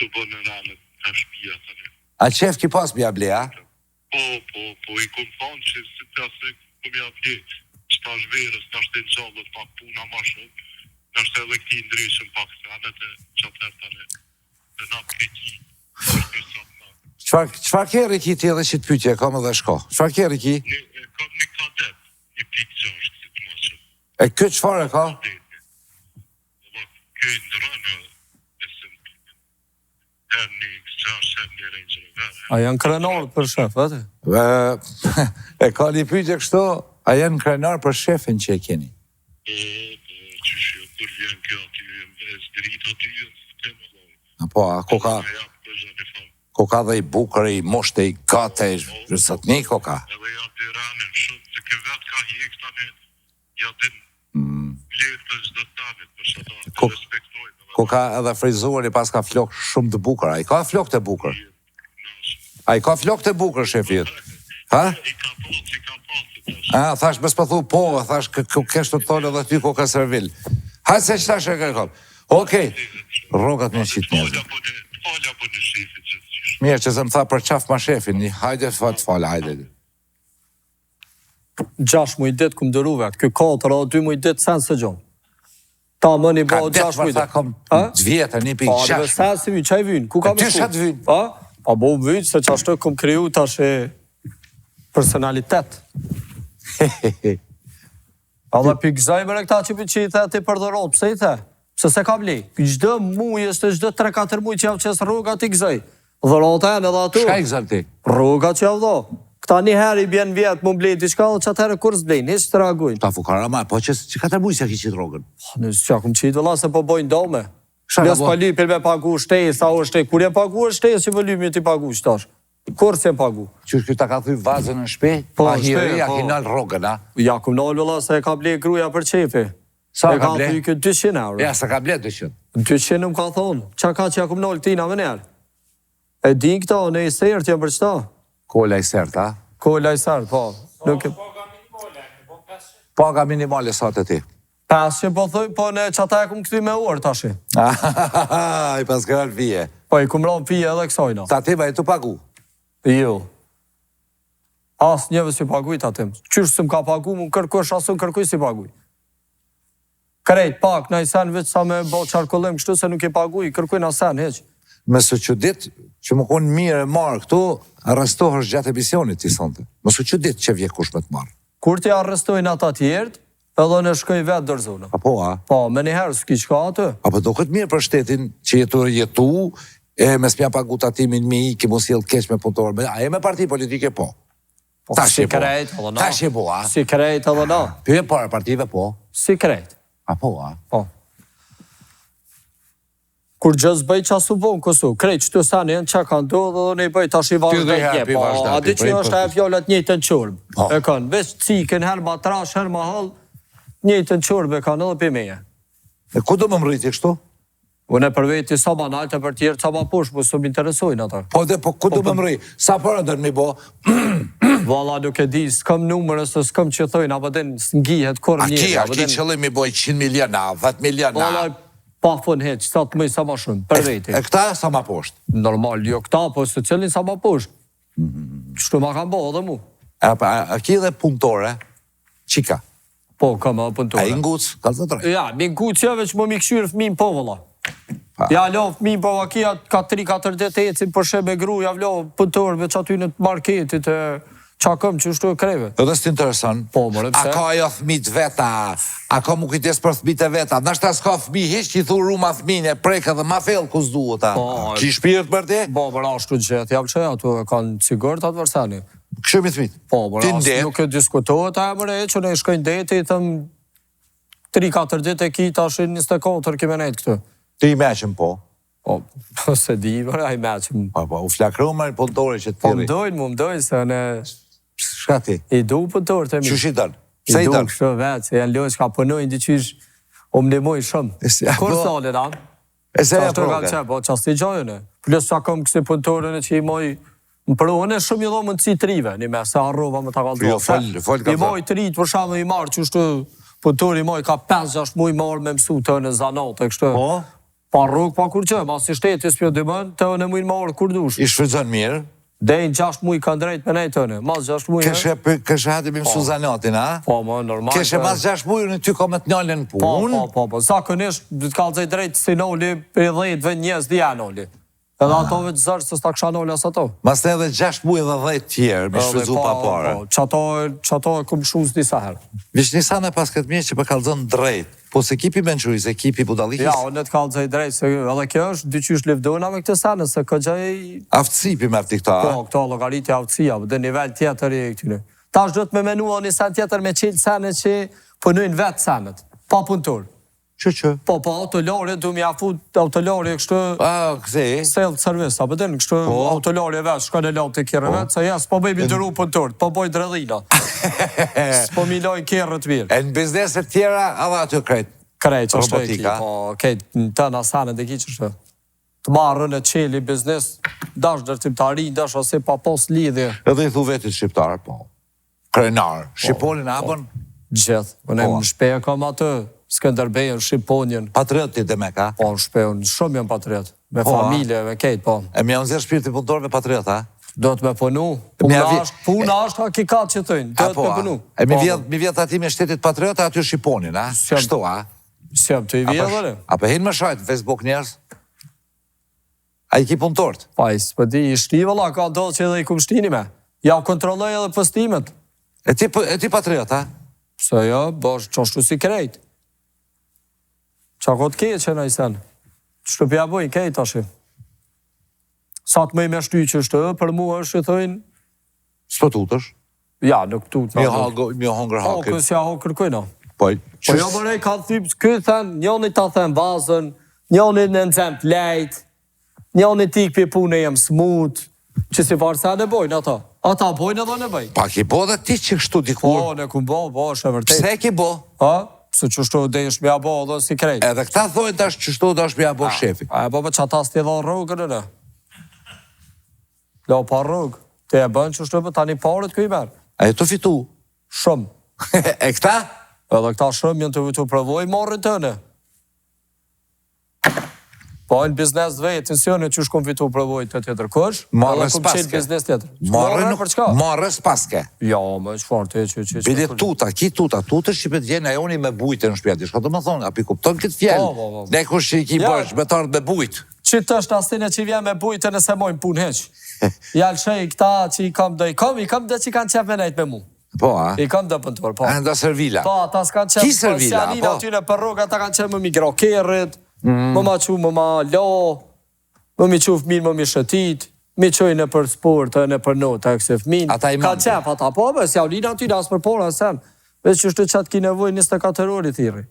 të bënë në ranë të shpia të një. A qef ki pas bja ble, a? Po, i kom thonë që si të asë kom ja ble, që ta shverës, në ashtë të gjallët pak puna ma shumë, në ashtë edhe këti ndryshëm pak se anet e qatër të në dhe na këti, Qfar keri ki ti edhe që të pytje, kam edhe shko? Qfar keri ki? Kam një kadet, një pik 6, si të maqë. E këtë qfar e ka? Kjo i ndërënë, her një X6, her një Ranger e verë. A janë krenarë për shef, vete? E ka një pytje kështu, a janë krenar për shefin që e keni? Që shë, kur vjen kjo aty, e zgrit aty, të më lojë. Po, a koka dhe i bukër, i moshte, i gate, i rësatni koka? Edhe ja të ranin shumë, se kjo vetë ka hjek tani, ja din lirë të gjdo tanit, për shëta të respektojnë. Koka edhe frizuri pas ka flok shumë të bukër, a i ka flok të bukër? A i ka flok të bukër, shefit? Ha? I ka pasë. A, thash bes pëthu po, thash kështë të tonë edhe ty koka servil. Hajtë se qëta shë e kërkom. Okej, rogat me qitë njëzë. Falja për në shifit që të qishë. Mirë që zëmë tha për qaf ma shefin, hajde fatë falë, hajde. 6 muj dit këmë dëru vetë, kë 4 o 2 muj dit sen se gjonë. Ta më një Ka bo 10 6 muj vërta dit. kom 2 vjetë, 1.6. Pa, dhe sen se vynë, qaj vynë, ku ka me Ty shatë vynë? Pa, bo vynë, se që ashtë këmë kriju tash e personalitet. A dhe për gëzaj me këta që për qitë e ti përdërot, pëse i the? Pëse se ka ble? Gjdo muj, është gjdo 3-4 muj që javë qesë rrugat i gëzaj. Dhe roten edhe atu. Shka i gëzëm ti? Rrugat që javë do. Këta një herë i bjen vjetë më blejnë diçka, dhe që atëherë kur s'blejnë, heç të reagujnë. Ta fukara ma, po që 4 muj se ki qitë rogën? Nësë që akum qitë, vëlla se po bojnë dome. Shka ka Nësë bo? pa lypil me pagu shtejë, sa o shtejë. Kur je pagu shtejë, që më lypil ti pagu shtash. Kur s'je pagu? Qysh kjo ta ka thuj vazën në shpe? Po, Pa në shpe, hiri, ja po. ki nalë rogën, a? Ja kum nalë, vëlla, se e ka blej gruja për qefi. Sa E ka ka ble? thuj këtë 200 euro. Ja, se ka ble 200. 200 më ka thonë. Qa ka që ja kum nalë tina më njerë? E din këta, ne i sejrë t'jem për qëta. Kolla i sert, a? Kolla i sërë, po. Paga minimale sa të ti. 500 po thuj, po ne qata e kum këty me orë tashi. I pas kërë vije. Po i kum ranë pije edhe kësajna. Ta ti vaj të pagu. Jo. Asë njëve si paguj të atim. Qyrë së më ka pagu, më kërkush asë më kërkuj si paguj. Krejt pak, në i sen veç sa me bo qarkullim kështu se nuk i paguj, kërkuj në sen, heq. Me së që dit, që më konë mirë e marë këtu, arrestohësh gjatë emisionit, ti sonte. Më së që dit që vje kush me të marë. Kur ti arrestojnë ata tjertë, edhe në shkoj vetë dërzona. Apo, a? Po, me njëherë s'ki qka atë. Apo do këtë mirë për shtetin që jetu, e me s'pja pagu tatimin mi, ki mu s'jel keq me punëtorë, a e me parti politike, po. Tash Si e po. krejt, edhe na. Tash e po, a? Si krejt, edhe na. Pyje parë partive, po. Si krejt. Apo, a? Po. Kur gjëzë bëj qasu vonë kësu, krejt qëtu sani në që kanë do dhe ne i bëj tash i Ty dhe vazhdojnë hapi, po, vazhdapi, a di që prej është e përpës. fjallat njëjtë në qurëm. Po. E kanë, veç cikën, her ma trash, her ma hal, njëjtë në qurëm e kanë edhe për meje. E ku do më mriti kështu? Unë e për veti sa ma naltë e për tjerë, sa ma poshë, po së më interesojnë ata. Po dhe, po ku do më mri? Sa përë ndër mi bo? Valla nuk e di, s'kam numërës, s'kam që thojnë, apo den s'ngihet kur A njëri. ki qëllim mi boj 100 miliona, 10 miliona? Valla, pa fun heq, sa të mëj sa ma shumë, për veti. E këta sa ma poshtë? Normal, jo këta, po se cilin sa ma poshtë. Shtu ma kam bo edhe mu. A ki dhe punëtore, qika? Po, kam edhe punëtore. A i nguc, ka të drejt. Ja, mi nguc jove që më mi këshyrë fëmin po, vëlla. Ja, lo, fëmin po, akia ka 3-4 dete ecim për shebe gru, ja vlo punëtorëve që aty në marketit, qa këm që shtu e kreve. Edhe s'të interesën, Po, mërë, a ka ajo fëmit veta, a ka mu kujtes për fëmit e veta, nështë ta s'ka fëmi, hiq që i thu ruma fëmin e preka dhe ma fel kus duhet, a? Po, Ki shpirt për ti? Po, mërë, ashtu gjithë, javë që ato e kanë sigurt atë vërsani. Këshëmi fëmit? Po, mërë, Ti asë ndet? nuk e diskutohet, a mërë e që ne shkojnë deti, i thëm 3-4 dit e ki tash 24 kime nejtë këtë. Ti i meqëm po? Po, se di, mërë, a i meqëm. Po, u flakru më punëtore që të Po, tiri. më mdojnë, se ne Shka ti? i du punëtorë të mi. Qysh i dënë? I Se i du dënë? kështë vetë, se janë lojë që ka punojnë, diqysh, o më ndimoj shumë. E si, Kur po. salin, a? E se e Ashtu kanë proke? qenë, po, qasti gjojën e. Plus sa kom kësi punëtorën e që i moj, më përojën e shumë i dho më në trive, një me, se arrova më të kaldo. Jo, fol ka I moj trit, për shamë i marë, që shtu punëtor i moj ka 5-6 muj marë me mësu të në zanat, e kështë. Po? Pa rrugë, pa kur që, ma si shtetis pjo dëmën, të në mujnë marë kur dush. I shfrydzon mirë? Dejnë 6 muj kanë drejt me nejtë të në, mas 6 muj. Keshe hati me mësu zanatin, a? Po, më normal. Keshe mas 6 mujë në ty ka me të njallën punë? Po. Zakonisht, du të kalëzaj drejt si noli, për 10 njës dhja noli. Edhe atove të zërë, se s'ta kësha noli as ato. Mas të edhe 6 mujë dhe 10 tjerë, me shfrydzu pa pare. Qato e këmë shuz disa herë. Vish një sana pas këtë mje që për kalëzën drejt, po se ekipi menquriz, ekipi budalikis, Ja, unë të kalëzaj drejt, se edhe kjo është dyqysh livdona me këtë sene, se këgjaj, aftësi për mërti këta. po, këto logaritja aftësia, dhe nivel tjetër i këtyne. Ta është do të me menua një sen tjetër me qilë sene që punojnë vetë senet, pa punëtor. Që? Po, autolore, du mi afut autolore kështë A, këzi? self service, apo din, kështë autolore vetë, shkën e latë të kjerë vetë, se ja, s'po bëjmë i dëru punëtor, po bëjmë dredhina. S'po milojnë kjerë të mirë. E në bizneset tjera, edhe aty krejt. Krejt, që është e ki, Robotika. po, kejt, në të nasanet e ki që është. Të marrën e qeli biznes, dash dërtimtari, dash ose pa pos lidhje. Edhe i thu vetit shqiptar, po. Krenar. Shqiponin apën, Gjithë, unë Po. në shpeja kam atë, Skënderbejën, Shqiponjen, patriotit dhe me ka. po në shpeja, shumë janë patriot, me Po, a? familje, me kejt, po. E mi janë zirë shpirti punëtorve patriot, a? Do të me punu, puna është hakikat që thëjnë, do të me punu. E mi vjet ati me shtetit patriot, a aty Shqiponin, a? Sjam. Kështu, a? Sjëm të i vjedhëre. Apo hinë më shajtë në Facebook njerës? A i ki punëtort? Pa, i s'pëdi, i shti, vëlla, ka do që edhe i kum shtini me. Ja, kontrolloj edhe postimet. E ti patriot, a? Se jo, bosh, që ashtu si krejt. Qa ko të kejt që në i sen. Që të pja boj, kejt ashtu. Sa të mëj me shty që shtë, për mu është, i thëjnë, S'po tutësh? ja, nuk tu të Mi hongër Po, hakin. kësë ja ho kërkojna. Po, Po jo mërej ka thyp, këtë thënë, njoni ta thënë bazën, njoni në nëzëm plejt, njoni tik për punë e jem smut, që si farë se në bojnë ata. Ata bojnë edhe në bëjnë. Pa ki bo dhe ti që kështu Po, dikur. në kumë bo, është e vërtet. Pse ki bo? Ha? Se që shtu dhe ishë mja bo edhe si krejt. Edhe këta thojnë tash që shtu dhe është mja bo shefi. A e bo për që ata s'ti dha rrugën në. Lo pa rrugë. Te e bënë që shtu për tani parët këj merë. A e të fitu? Shumë. E këta? Edhe këta shumë jënë të vitu provoj marrën të në. Po në biznes të vetë, në sjone që shkom vitu provoj të tjetër kësh, Marrës kom qenë paske. biznes tjetër. Marrën për çka? Marrës paske. Ja, më çfarë të që. Bile tuta, ki tuta, tuta shqipet gjenë e unë me bujtë në shpjati. Shka të më thonë, api kupton këtë fjellë. Po. Ne kush që i ki Ja. bësh, me tardë me bujtë. Që të është asine që vjen me bujtë nëse mojnë punë heq. Jalë shej këta që i kam dhe i kam dhe që kanë qef me nejtë me mu. Po, a? I kam dhe pëntuar, po. Enda servila. Po, ata s'kanë qef. Ki servila, Sjaninë po? aty në për rrugë, ata kanë qef më mi grokerit, më ma qu, më ma lo, më mi qu fëmin, më mi shëtit, mi qoj në për sport, në për notë, këse fëmin. Ata i Ka mandin. qef, ata po, bës, ja u linë aty në asë për porë, asem. Veç që shtu qatë ki nevoj 24 orë i thiri.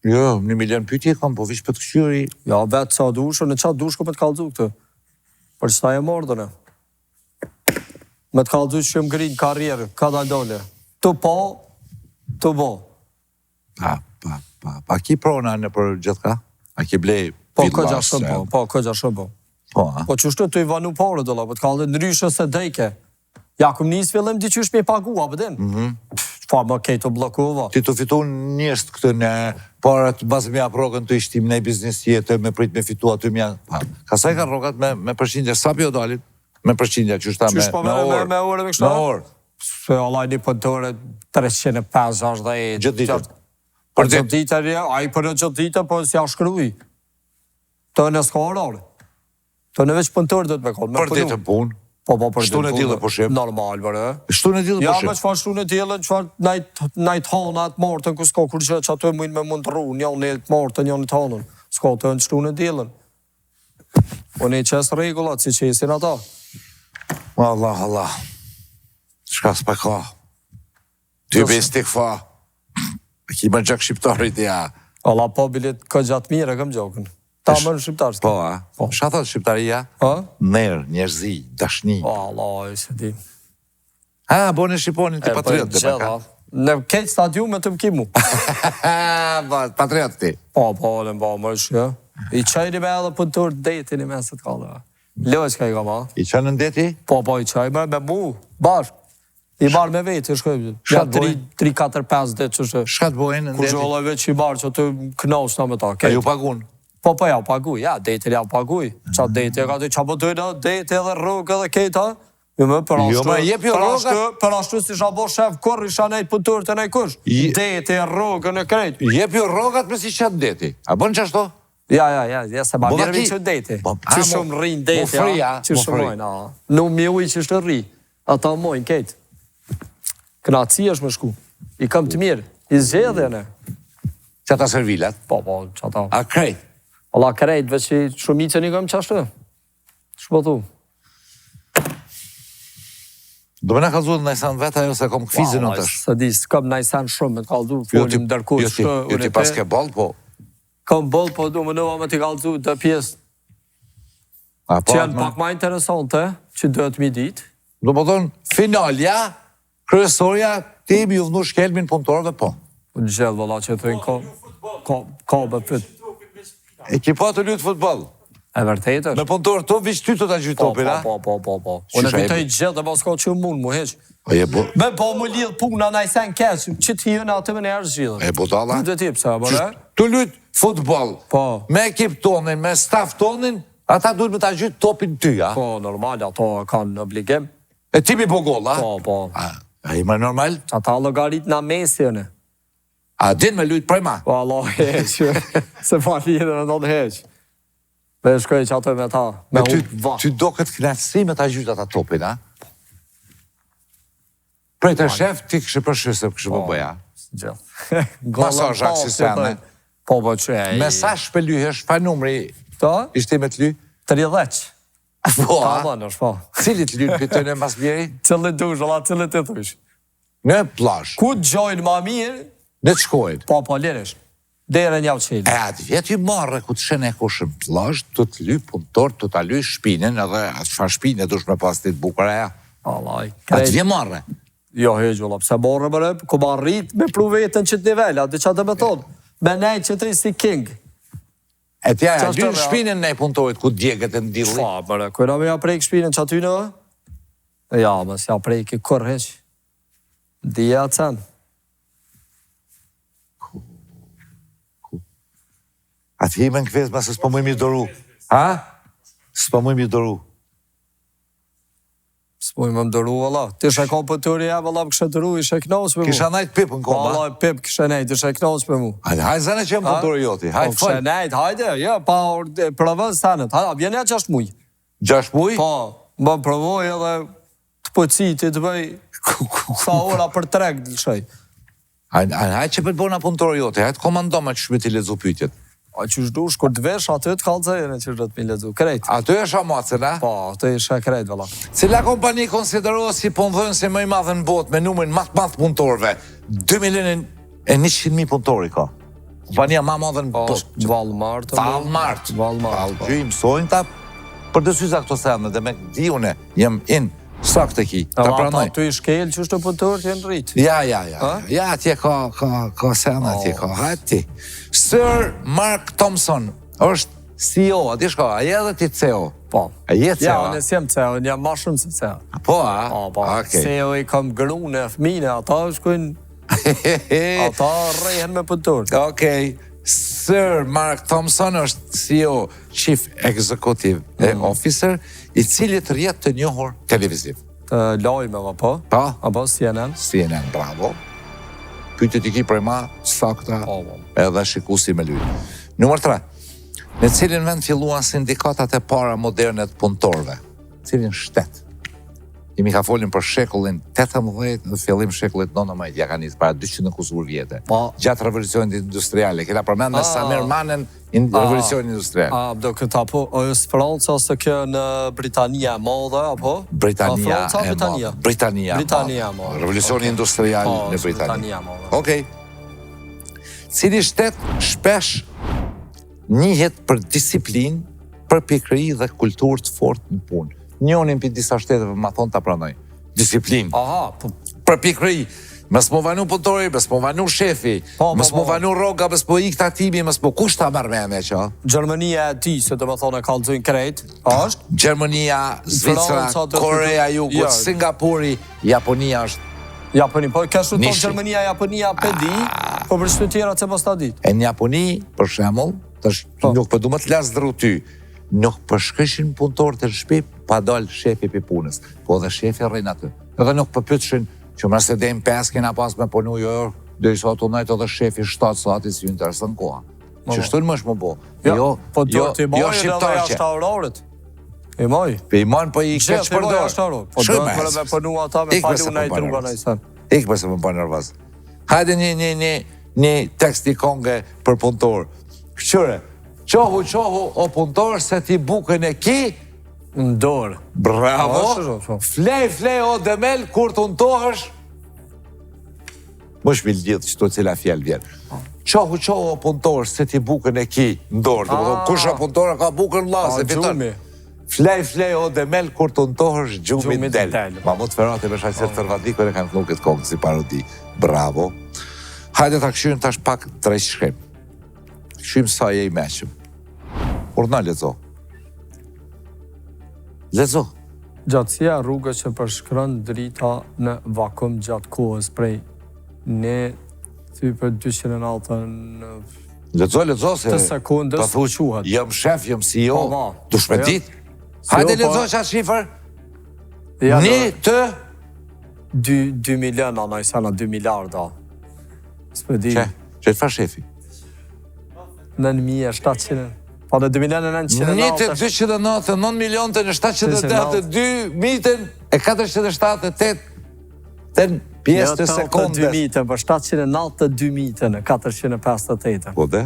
Jo, 1 milion pyetje kam, po vish për të këshyri. Ja, vetë sa dushë, në qatë dushë ko për të kalëzu këtë. Për qëta e mordë, ne. Me të kalëzu që më grinë karrierë, ka da dole. Të po, të bo. Pa ki prona në për gjithë ka? A ki blej Po, këgja shumë po, po, këgja shumë po. Po, a? Po, që shtu të i vanu pare, dola, po të kalë ndryshë se dejke. Ja, këm njës fillim di qysh me pagua, për din. Po, më kejtë të blokuva. Ti të fitu njështë këtë në parat bazë mja rogën të ishtim në biznes jetë, me prit me fitu aty mja. Ka sa i ka rogat me përqindja, sa për jo dalin? Me përqindja, që shta me orë. Me orë, me kështu? Me orë. Se Allah një pëntore 350. Gjëtë ditër. Për gjëtë ditër, a i për në gjëtë ditër, po si a shkryuj. Të në s'ka orare. Të në veç pëntore dhe të me konë. Për ditë punë. Po, për ditë Shtu në dillë po shim. Normal, bërë. Shtu në dillë po Ja, shim. me qëfar shtu në dillë, qëfar najtë hanat martën, ku s'ka kur që ato e mujnë me mundru, njën e martën, njën e të hanën. S'ka të në shtu në dillën. Unë i qesë regullat, si qesin ata. Allah. Shka s'pa ka. Ty bes t'i këfa. Ki më gjak shqiptarit, ja. Allah, po bilet ka gjatë mire, kam gjokën. Ta më në shqiptarës. Po, a? Shka thot shqiptaria? Nerë, njerëzi, dashni. Allah, i se di. Bo në Shqiponin të patriot dhe baka. Në kejtë stadiume të mëkimu. Patriot ti. Po, më shkë. I qajni me edhe pëntur detin i meset kallë. Lëvës ka i ka ma. I qanë në deti? Po, i qajni me mu, bashkë. I barë me vetë, shkojmë. Ja 3-4-5 ditë që shë. Shka të bojnë në Kur deti? gjolla veç i barë që të knasë në me ta. A ju pagun? Po, ja paguj, ja, deti ja paguj. Qa deti e ka të qa pëtojnë, deti edhe rrugë edhe kejta. Jo me për ashtu si shabo shef kur isha nejtë pëtur të nejkush. Deti e rrugën e krejt. Jep jo rrogat me si qatë deti. A bën që ashtu? Ja, se ba mirë vi që deti. Që shumë rrinë deti, që shumë mojnë. Nuk mi uj që shtë rri. Ata mojnë kejtë. Knaci është më shku. I kam të mirë. I zxedhe në. Që ata servilat? Po, që ata. A krejt? Allah krejt, veç që shumicën i kam qashtë. Shpotu. Do me në kalzuar në najsan vetë, ajo se kom këfizin në tësh. Së di, s'kam najsan shumë me të kalzuar, folim dërkur shtë. Jo ti pas ke bol, po? Kam bol, po du më nëva me të kalzuar të pjesë. Që janë pak ma interesante, që dëhet mi ditë. Do më thonë, finalja, kryesoria, ti mi uvnu shkelmin punëtorëve, po. Në gjellë, vëlla, që të ka bë fit. Ekipa të lutë futbol. E vërtet është. Me punëtorë të vishë ty të ta gjytë topin, a? Po. Unë e vitoj gjithë dhe pas ka që mund, mu heq. Me po më lidhë puna na i sen keqë, që t'hi në atë më njerë gjithë. E po tala? Dhe ti pëse, bërë? Të lutë futbol, me ekip tonin, me staf tonin, ata duhet me ta gjytë topin ty, a? Po, normal, ato kanë obligim. E ti mi po gol, a? Po. A i më normal? Ata logarit na mesjene. A din me lujtë prejma? Po, Allah, heq, se fa lidhe në do të heq. Dhe shkoj që ato me ta, me unë vash. Ty do këtë knatësi me ta gjytë ata topin, a? Prej të shef, ti kështë përshysë, kështë po bëja. Gjithë. Masaj aksisane. Po, që e... Me sa shpelyhesh, pa numri, Ta? ishte me të ly? 30. Po, a? Ta dhe po. Cilit lynë për të në mas bjeri? Cëllit dush, Allah, cëllit të thush. Në plash. Ku të gjojnë ma mirë? Në të shkojnë. Po, lirisht. Dere një qelë. E atë vjetë i marrë, ku të shene kushën plash, të të ly punëtor, të të ly shpinën, edhe atë fa shpinë dush me pas të të bukara ja. Allah, Atë vje marrë. Jo, hejgjulla, pëse borë më rëpë, ku ma rritë me pru vetën që të nivella, dhe që të me thonë, me nejtë që të rrisë si king. E tja, ly shpinën ne punëtorit, ku djegët e ndilli. Fa, bërë, kujna me ja prejkë shpinën që aty në? Ja, mësë ja prejkë i kur heq. Dija të sen. Atë hi me në këves, mësë s'po mëjmë i doru. Ha? S'po mëjmë i doru. S'po më doru, valla. Ti shë ka për tëri e, valla, kështë doru, ishe knasë për mu. Kisha najtë pipë në koma. Valla, pip, kështë najtë, ishe knasë për mu. Hajde zane që jem punëtori joti. Hajde, Kështë najtë, hajde, ja, pa provën stanët. Hajde, vjen e 6 muj. 6 muj? Po, më provoj edhe të pëciti, të bëj sa ora për treg, të shaj. Hajde që për të bona punëtori joti, hajde komando me që shmeti lezu pytjet. A që shdush, kur të vesh, aty të kalëzajnë që shdo të mi lezu, krejt. Aty e shamacën, a? Po, aty e shë krejt, valla. Cila kompani konsiderohet si punëdhënë si më i madhe në botë me numrin matë punëtorve? 2.100.000 punëtori ka. Kompania ma madhe në botë. Valmart. Valmart. Valmart. Gjy mësojnë ta për dësyza këto sene dhe me di une, jem in sak të ki, ta pranoj. Ata të i shkel që shtë punëtor të jenë rritë. Ja, atje ka sene, atje ka, hajti. Sir Mark Thompson është CEO, ati shko, a je dhe ti CEO? Po. A je CEO? Ja, unë jem CEO, unë jam ma shumë se CEO. Po, a? Po, CEO i kam grune, fmine, ata shkojnë Ata rrehen me punëtor. Okej. Sir Mark Thompson është CEO, Chief Executive Officer, I cili të rjet të njohur televiziv. Të lajmeve, po? Pa? Apo CNN? CNN, bravo. Pyetjet I ki prej ma, sakta, edhe shikusi me lyj. Numër 3. Në cilin vend filluan sindikatat e para moderne të punëtorëve? Cilin shtet? Jemi ka folin për shekullin 18 dhe fillim shekullit 19, ja ka nisë para 200 kusur vjete. Gjatë revolucionit industriale, kena përmend me Samir Manen revolucionin industrial. Do këta po, është Franca ose kjo në Britania e Madhe, apo? Britania e Madhe. Britania e Madhe. Revolucioni industrial në Britania. Okej. Cili shtet shpesh njihet për disiplinë, për pikëri dhe kulturë të fortë në punë. Njonin për disa shteteve ma thonë të pranoj. Disiplinë. Për pikëri. Mës mo vanu punëtori, mës mo vanu shefi, mës mo vanu roga, mës mo ikta timi, mës mo kush ta mërë me që? Gjermania e ti, se të më thonë e kalëzojnë krejt, është? Gjermania, Zvicra, Korea Jugut, Singapuri, Japonia është. Japoni, po kështu tonë Gjermania, Japonia, pedi, po për shtu tjera që pas ta dit. E në Japoni, për shemull, nuk për du më të lasë dhru ty, nuk përshkëshin punëtor të shpi pa dalë shefi për punës, po dhe shefi rrejnë aty. Edhe nuk përpytshin që mërse dejmë 5 kena pas me punu jo, dhe I sa të najtë edhe shefi 7 sati si ju interesën koha. Që shtu në më shmë bo. Po të I mojë edhe dhe jashtaurorit. I mojë. Pe I mojnë po I keq përdor. Po do të me punu ata me palu në I druga në I sen. Ik përse më bënë nërvaz. Hajde një tekst I konge për punëtor. Këqyre, qohu, o punëtor, se ti bukën e ki, në dorë. Bravo. Flej, o demel, kur të untohësh, më shmil gjithë që të cila fjell vjerë. Qohu, o punëtor, se ti bukën e ki, në dorë. Kusha punëtora ka bukën la, se fiton. Flej, o demel, kur të untohësh, gjumit del. Ma mu të ferate me shajser të rvadikër e kanë nuk këtë kongë si parodi. Bravo. Hajde ta këshyrim tash pak të shkrim. Këshyrim sa je I meqëm. Urna lezo. Lezo. Gjatësia rrugës që përshkron drita në vakum gjatë kohës prej ne ty për 209 në... Lezo, se... Të sekundës të quhet. Jëm shef, jëm CEO, du shme dit. Hajde lezo qatë shifër. Një të... 2 milion, ana I sana 2 miliarda. S'pe di... Që të fa shefi? 9.700... Po dhe 2.900.000... Një të 209, 9 milion të në 708, 2 mitën e 478, të në pjesë të sekundës. Jo 82.000, për 792.000 në 458. Po dhe?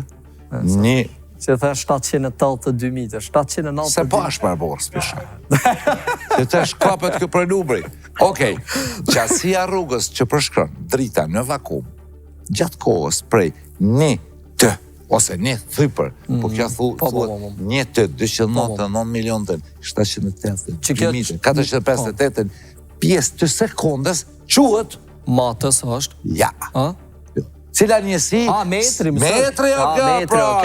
Një... Që the 782.000, 792.000... Se pa është për borës, pisha. Se të është kapet kë për numri. Okej, qasia rrugës që përshkron drita në vakum, gjatë kohës prej një të, ose një thypër, po kja thuhet një të 209 milion të 780, 458, pjesë të sekundës, quhet matës është? Ja. Cila njësi? Metri, Metri,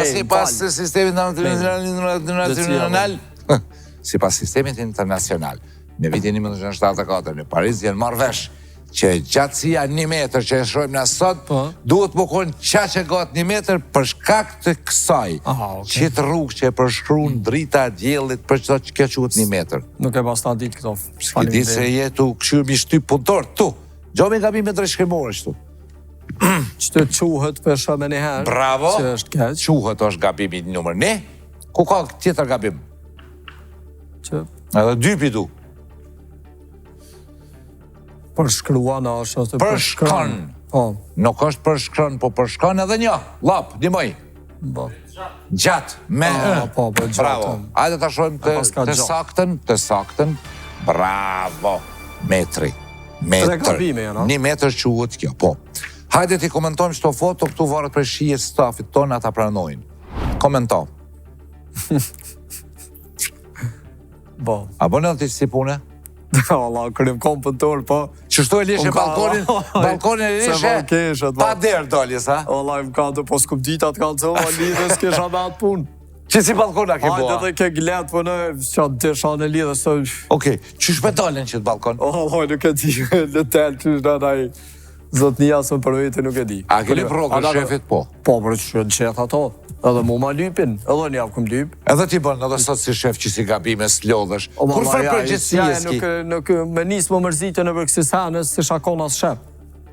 si pas sistemit internacional, si pas sistemit internacional, në vitin 1974, në Paris, jenë marrë vesh, që gjatësia 1 metër që e shojmë në sot, duhet më konë qaqe gatë 1 metër për shkak të kësaj. Qitë rrugë që e përshkruan drita djellit për qëto që kjo quhet 1 metër. Nuk e pas ta ditë këto. S'ki ditë se jetu këshyrë mi shtyp punëtor, tu. Gjomi nga bime drejshkrimore qëtu. Qëtë quhet për shumë e njëherë. Bravo. Që është keq. Quhet është gabimi nëmër 1. Ku ka tjetër gabim? Që? Edhe 2 pidu. Përshkruan është përshkron. Nuk është përshkron, po përshkron edhe një. Lap, një mëj. Gjatë, me bravo. Ajde ta shojmë të saktën. Bravo. Metri. Metër. 1 metër quhet kjo, po. Hajde ti komentojmë qëto foto, këtu varet për shijes stafit tonë ata pranojnë. Komento. Bo. A bënë të si pune? Allah, kërëm kom pëntor, po... Qështu e lishe balkonin e lishe, pa derë doli, sa? Allah, më ka të po s'kup ditat ka të zoma, lidhës kesha me atë punë. Që si balkona ke boa? Hajde dhe ke gletë, po në qatë desha në lidhës, të... Okej, qësh me dalin që të balkon? Allah, nuk e ti, në telë, qësh në nëj... Zotnia së për vete nuk e di. A keni progrë shefit po? Po, për që në qetë ato. Edhe mu ma lypin, edhe një javë këm lyp. Edhe ti bën, edhe sot si shef që si gabime s'lodhesh. Kur farë përgjithësia s'ki? Nuk me nisë më mërzitën e për kësi sanës, si shakon as shep.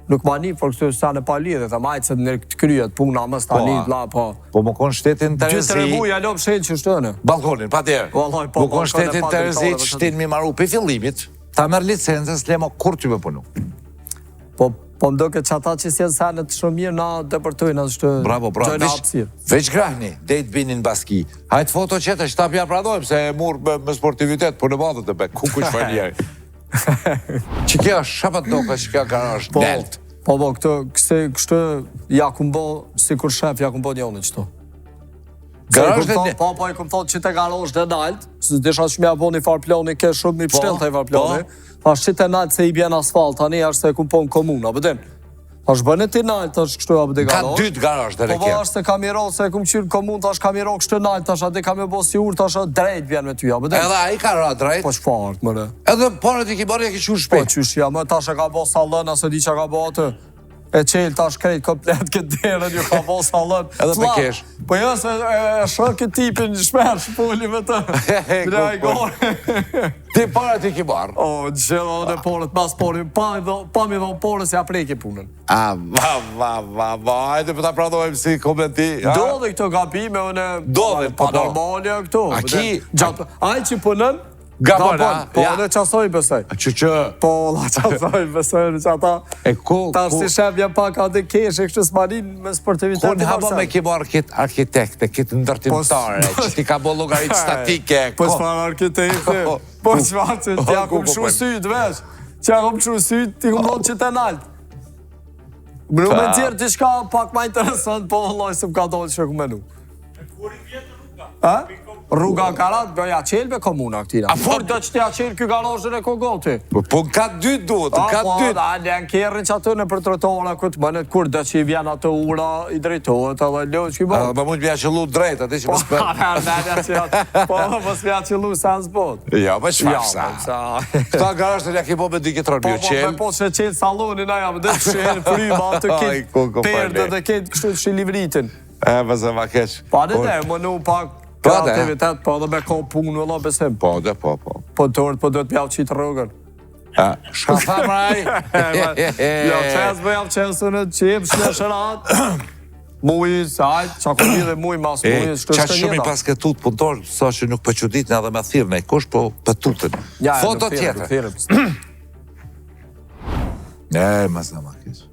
Nuk ma një për kësi sanë pa lidhe, të majtë se në të kryet puna, mës ta lidh, la, po. Po më konë shtetin të rëzi... 2-3 buja lop shenë që shtënë. Balkonin, pa tjerë. Më konë shtetin të rëzi që shtin mi maru për fillimit, ta merë licencës, lemo kur ty me punu. Po më do këtë që ata që si e sanët shumë mirë, na depërtojnë asë shtë... Bravo, veç grahni, dejt binin baski. Hajtë foto qete, shtap ja pradojmë, se e murë me sportivitet, për në badhët e be, ku kush fa njerë. Që kja shapat doka, që kja garaj delt. Po, kështë ja kumbo, si kur shef, ja kumbo njone qëto. Garaj dhe një... Po, i kom thonë që te garaj dhe nalt, se disha që mja bo një farë ploni, ke shumë një pështel të i farë ploni. Thash që të nalt se i bjen asfalt, tani është se kumpon komuna, bëdim. Thash bëne ti nalt, tash kështu a bëde garaj. Ka 2 garaj dhe Po, është se kamiro, se kum qyrë komun, tash kamiro kështë nalt, tash ati kam e bo si ur, tash drejt vjen me ty, a bëdim. Edhe a i ka ra drejt? Po, qfarët, mëre. Edhe parët i ki bërë e ki qurë shpejt? Po, qyshja, më tash e ka bo salën, asë di që ka bo atë. E qelë tash krejt komplet këtë derën, ju ka bo salën. Edhe me kesh. Po jo, se shë këtë tipin shmerë, shpulli me të. Bila i gore. Ti parët i ki barë? O, gjithë dhe porët, mas porën, pa mi dhe porën se ja prejke punën. A, hajde për ta pradojmë si komenti. Do dhe këto gabime, Do dhe, pa normalja këto. A ki? Aj që punën, Gabon, po në qasoj besoj. Që? Po, la qasoj besoj në që ata. E ku? Ta si shef jam pak atë kesh e kështë s'manin me sportivitet. Ku në haba me ki barë këtë arkitekte, këtë ndërtimtare, që ti ka bo logaritë statike. Po s'far arkitekte, po s'far që t'ja kum shu sytë veç. T'ja kum shu sytë, t'i kum thonë që të naltë. Më në me tjerë t'i shka pak ma interesant, po Allah se më ka dojtë që kumenu. Rruga Karat, bëja qelbe komuna këtina. Por do që t'ja qelë kjo garajën e kogoti. Po në ka 2 duhet, në ka 2. Po, da, në kjerën që atë në për trotora këtë mënet, kur do që i vjen atë ura i drejtohet, edhe lojë që i bërë. Ma mund t'ja qëllu drejt, ati që më spet. Po, mos m'ja qëllu sa në zbot. Ja, pa qëfar sa. Këta garajën ja ki bo me dikitron, mjë qelë. Po, që qelë salonin aja, më dhe të shenë fryma, të kitë perde dhe kitë kështu të shilivritin. Vëzë ma keq. Pa dhe dhe, më nu pak kreativitet, po dhe me ko punë, vëlla besim. Po dhe, po. Po të orët, po dhe të pjavë qitë rogën. Shka tha mraj? Ja, qesë me javë qesë në qipë, shnë shërat. Muj, sajt, qa ku një dhe muj mas muj, shkështë të njëta. Qa shumë i pas këtut punëtor, sa që nuk pëqudit në edhe me thirë në i kush, po pëtutën. Foto tjetër. Ma zna ma keq.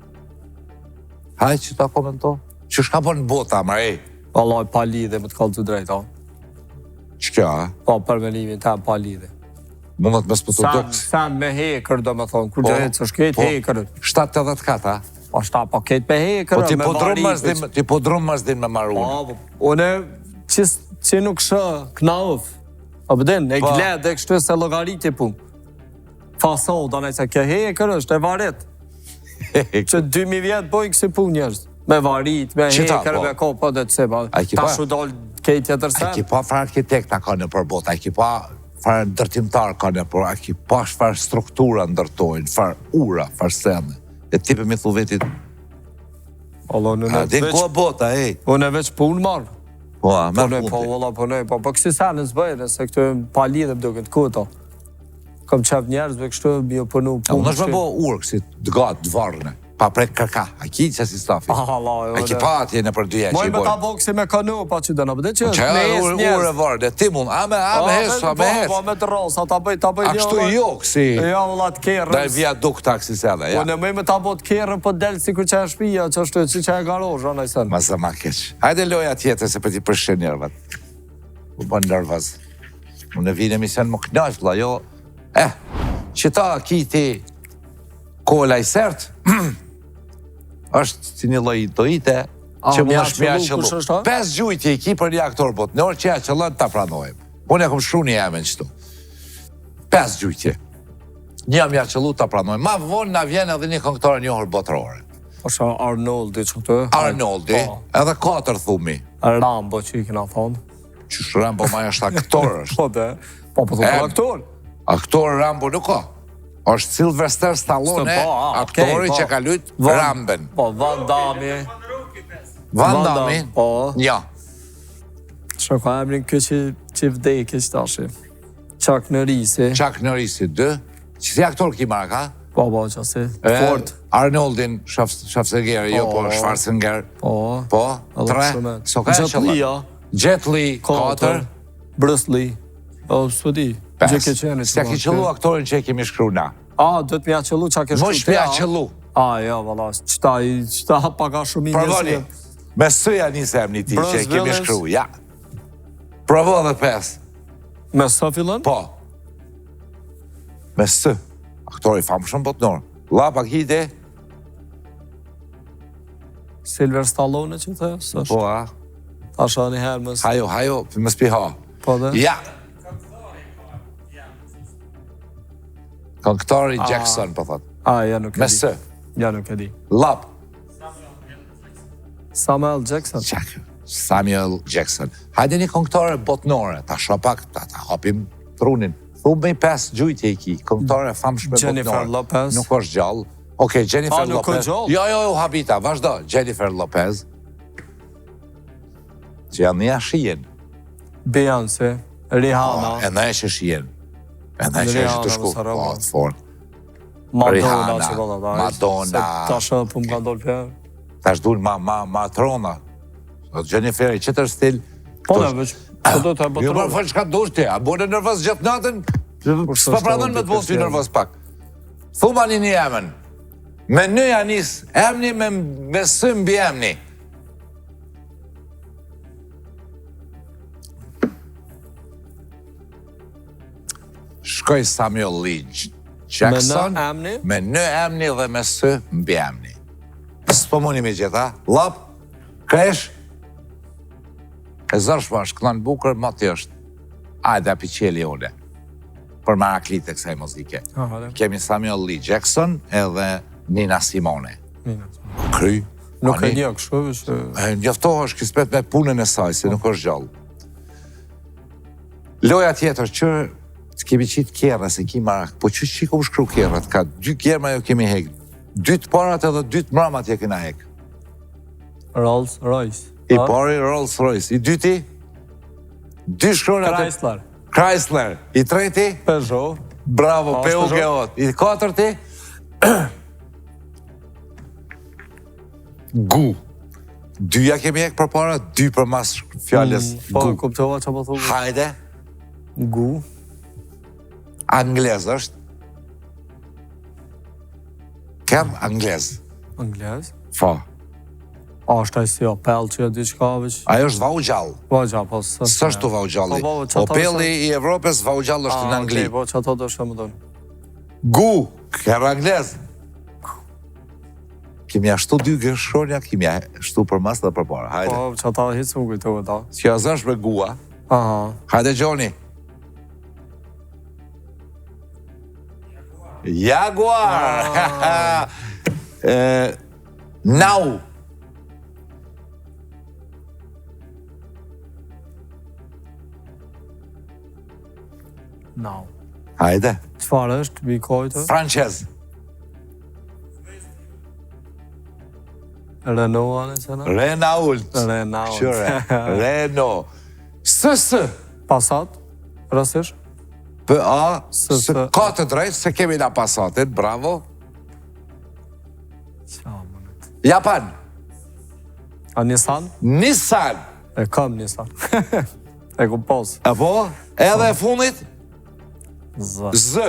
Haj që ta komento? Që shka po në bota, mraj? Allah, pa lidhe, më të kallë të drejta. Që kja, Po, përmenimin ta pa lidhe. Mundet me s'pëtu doks? Sen me hekër, do me thonë, kur gjëhet së shket hekër. 7-80 kata? Po, shta paket me hekër, me varit. Ti po drumë mazdim me marunë. Po, une, që nuk shë knauf. O pëdin, e gled, e kështu se logarit i punë. Fasod, anë e se ke hekër, është e varit. Që 2000 vjetë bojë kësi punë njërës. Me varit, me hekër, me kopa dhe të seba. Ta shu dollë kejtë jetër sen. A ki pa farë arkitekta ka në përbot, a ki pa farë ndërtimtar ka në përbot, a ki pa farë struktura ndërtojnë, farë ura, farë sene. E tipe mi thu vetit... A din ku a bota, ej? Unë e veç punë marë. Po, a merë punë. Po, valla, po kësi senës bëjnë, se këtë pa lidhe më duke të kuto. Kom qef njerëzve kështu, bio përnu punë. Unë është me bo urë, kësi të gatë, të varëne. Pa prek kërka, a ki që si stafi? A ki pa atje në për dyja që i bojnë? Moj me ta boksi me kanu, pa që dëna, bëde që me hes njerëz. Ure varë, ti mund, a me hes, a me hes. Po, me të rosa, ta bëj një... A kështu jo, kësi... Ja, vëlla të kerës. Da e vja duk taksi selle, ja. Po, në me ta bot kerën, po delë si kur që e shpija, që është që e garozh, anaj sen. Ma zë ma keq. Hajde loja tjetër se për ti përshin njerëvat. U bën nervaz. Unë e vine misen më knash, vla, jo. Që ta kiti kola i sert, është si një loj dojite që më është mja qëllu. 5 gjujtje i ki për një aktor bot, në orë që ja qëllën ta pranojmë. Unë e kom shru një emen qëtu. 5 gjujtje. Një mja qëllu ta pranojmë. Ma vonë na vjen edhe një këngëtore njohër botërore. Osha Arnoldi që të? Arnoldi, edhe 4 thumi. Rambo që i kena thonë. Qysh Rambo ma është aktor është. Po dhe, po thonë aktor. Aktor Rambo nuk ka. është Sylvester Stallone, aktori që ka luajt Ramben. Po, Van Damme. Van Damme. Po. Ja. Çka ka emrin kjo që vdekë që tashi. Chuck Norrisi. Chuck Norrisi 2. Si aktor ki marrë, ka? Po, qasi. Ford. Arnoldin Schwarzenegger, jo, po Schwarzenegger. Po, 3. So ka Jet Li, ja. Jet Li 4. Bruce Lee. O, s'po di. 5. Se ki qëllu aktorin që e kemi shkru na. Do t'mja qëllu qa ke shkru. Mosh t'mja qëllu. Ja, valla, qëta paka shumë i Provoni, me sëja njëse emni ti që e kemi shkru, ja. Provo dhe 5. Me së fillën? Po. Me së. Aktori famë shumë botnor. La pak hite. Sylvester Stallone që të është? Po, a? Ta shë një herë mësë. Hajo, më s'pi ha. Po dhe? Ja. Këngëtari Jackson, po thot. Ja nuk e di. Me së. Ja nuk e di. Lap. Samuel Jackson. Samuel Jackson. Hajde një këngëtare botnore, ta shopak, ta hapim trunin. Thumë me 5 gjujtje i ki, këngëtare famshme botnore. Jennifer Lopez. Nuk është gjallë. Okej, Jennifer nuk Lopez. është gjallë? Jo, habita, vazhdo. Jennifer Lopez. Që janë një shien. Beyoncé. Rihanna. E në e që shien. E në e që është të shku. Po, të fort. Madonna që do të Madonna. Ta shë për më ka ndollë për. Ta shdull ma trona. Jennifer i qëtër stil. Po dhe veç, që do të e Jo, bëtërë. fërë qka dush ti, a bërë nërvës gjatë natën, s'pa pradhën me të posë ty nërvës pak. Thuma një emën, me në janis, emni me së mbi emni. Shkoj Samuel Lee Jackson, me në emni dhe me së mbi emni. S'po muni me gjitha, lap, kresh, e zërshma është këllon bukër, ma të është. Ajde api qeli one. Për maraklit e kësaj muzike. Kemi Samuel Lee Jackson edhe Nina Simone. Kry. Nuk e një kështu. Njoftohesh kispet me punën e saj, se nuk është gjallë. Loja tjetër që kemi qitë kjerë, se ki marak, po që kom shkru kjerët, ka 2 kjerë ma jo kemi hek. 2 të parat edhe 2 të mramat je kena hek. Rolls Royce. I pari Rolls Royce, i dyti 2 shkronat Chrysler, i treti Peugeot. Bravo, Peugeot, i 4ti Gu. 2 kemi hek për para, 2 për mas fjales Po, Gu. kuptova që po thubu. Hajde. Gu. Anglez është. Kem anglez. Anglez? Po. A është ai si Opel që e di qka veç? Ajo është vaugjall. Vaugjall, po së. Sështu vaugjalli. Opeli i Evropës vaugjall është në Angli. Po që ato do shë më donë. Gu, kërë anglez. Kemi ashtu 2 gëshronja, kemi ashtu për mas dhe për para. Hajde. Po që ata hitë më kujtu e ta. Që azësh me gua. Hajde, Gjoni. Jaguar! Nau. Nau. Hajde. Qëfar është, bikojtë? Francez. Renault, anë që në? Renault. Renault. Qëre. Renault. Sësë. Passat, rësish? P.A. Ka të drejtë, se kemi na Passatin, bravo. Japan. A Nissan? Nissan. E kam Nissan. E ku pos. E po, edhe e fundit? Z.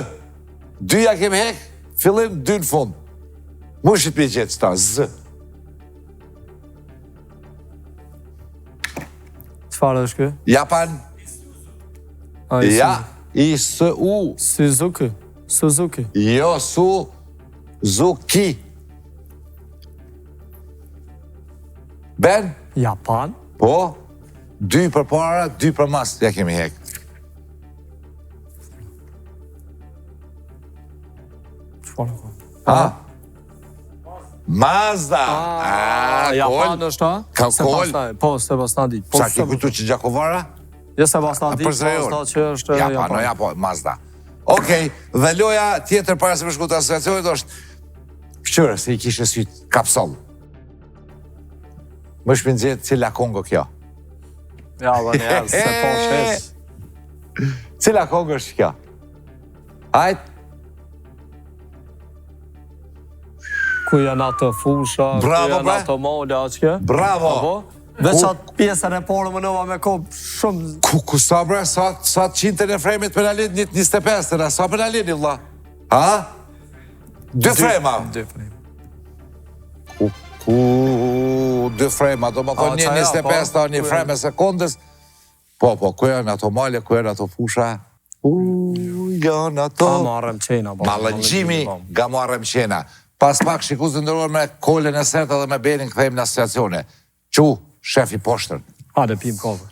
2 kemi hek, fillim 2 në fund. Mushit për gjithë qëta, Z. Qëfar është kë? Japan. Ja, I-S-U. Suzuki. Suzuki. Jo, Suzuki. Ben? Japan? Po, 2 për para, 2 për mas, ja kemi hek. Qëfar është? Mazda. Japan është ta? Ka kol. Po, Sebastadi. Sa ki kujtu që Gjakovara? Jo Sebastadi, po sta që është Japan. Ja, po, Mazda. Okej, dhe loja tjetër para se më shku të asociacionit është Shqyre, se i kishe sytë kapsol. Më shpinxet cila Kongo kjo. Ja, dhe njerë, se po shes. Cila Kongo është kjo? Ajt, Ku janë ato fusha, Bravo, ku janë bre. ato mola, që kjo? bravo! Apo? Veç atë pjesën e porë më nëva me kopë shumë... Ku sa bre, sa të qinte në fremit penalin, 25 të sa penalin, vlla? Ha? 2 frema. 2 frema. Ku 2 frema, do më thonë një 25 të një freme sekundës. Po, ku janë ato male, ku janë ato fusha? Janë ato... Ta marrëm qena. Malëngjimi nga marrëm qena. Pas pak shiku të ndërruar me kolën e serta dhe me benin këthejmë në asociacione. Qu, shefi poshtër. Hade pim kove.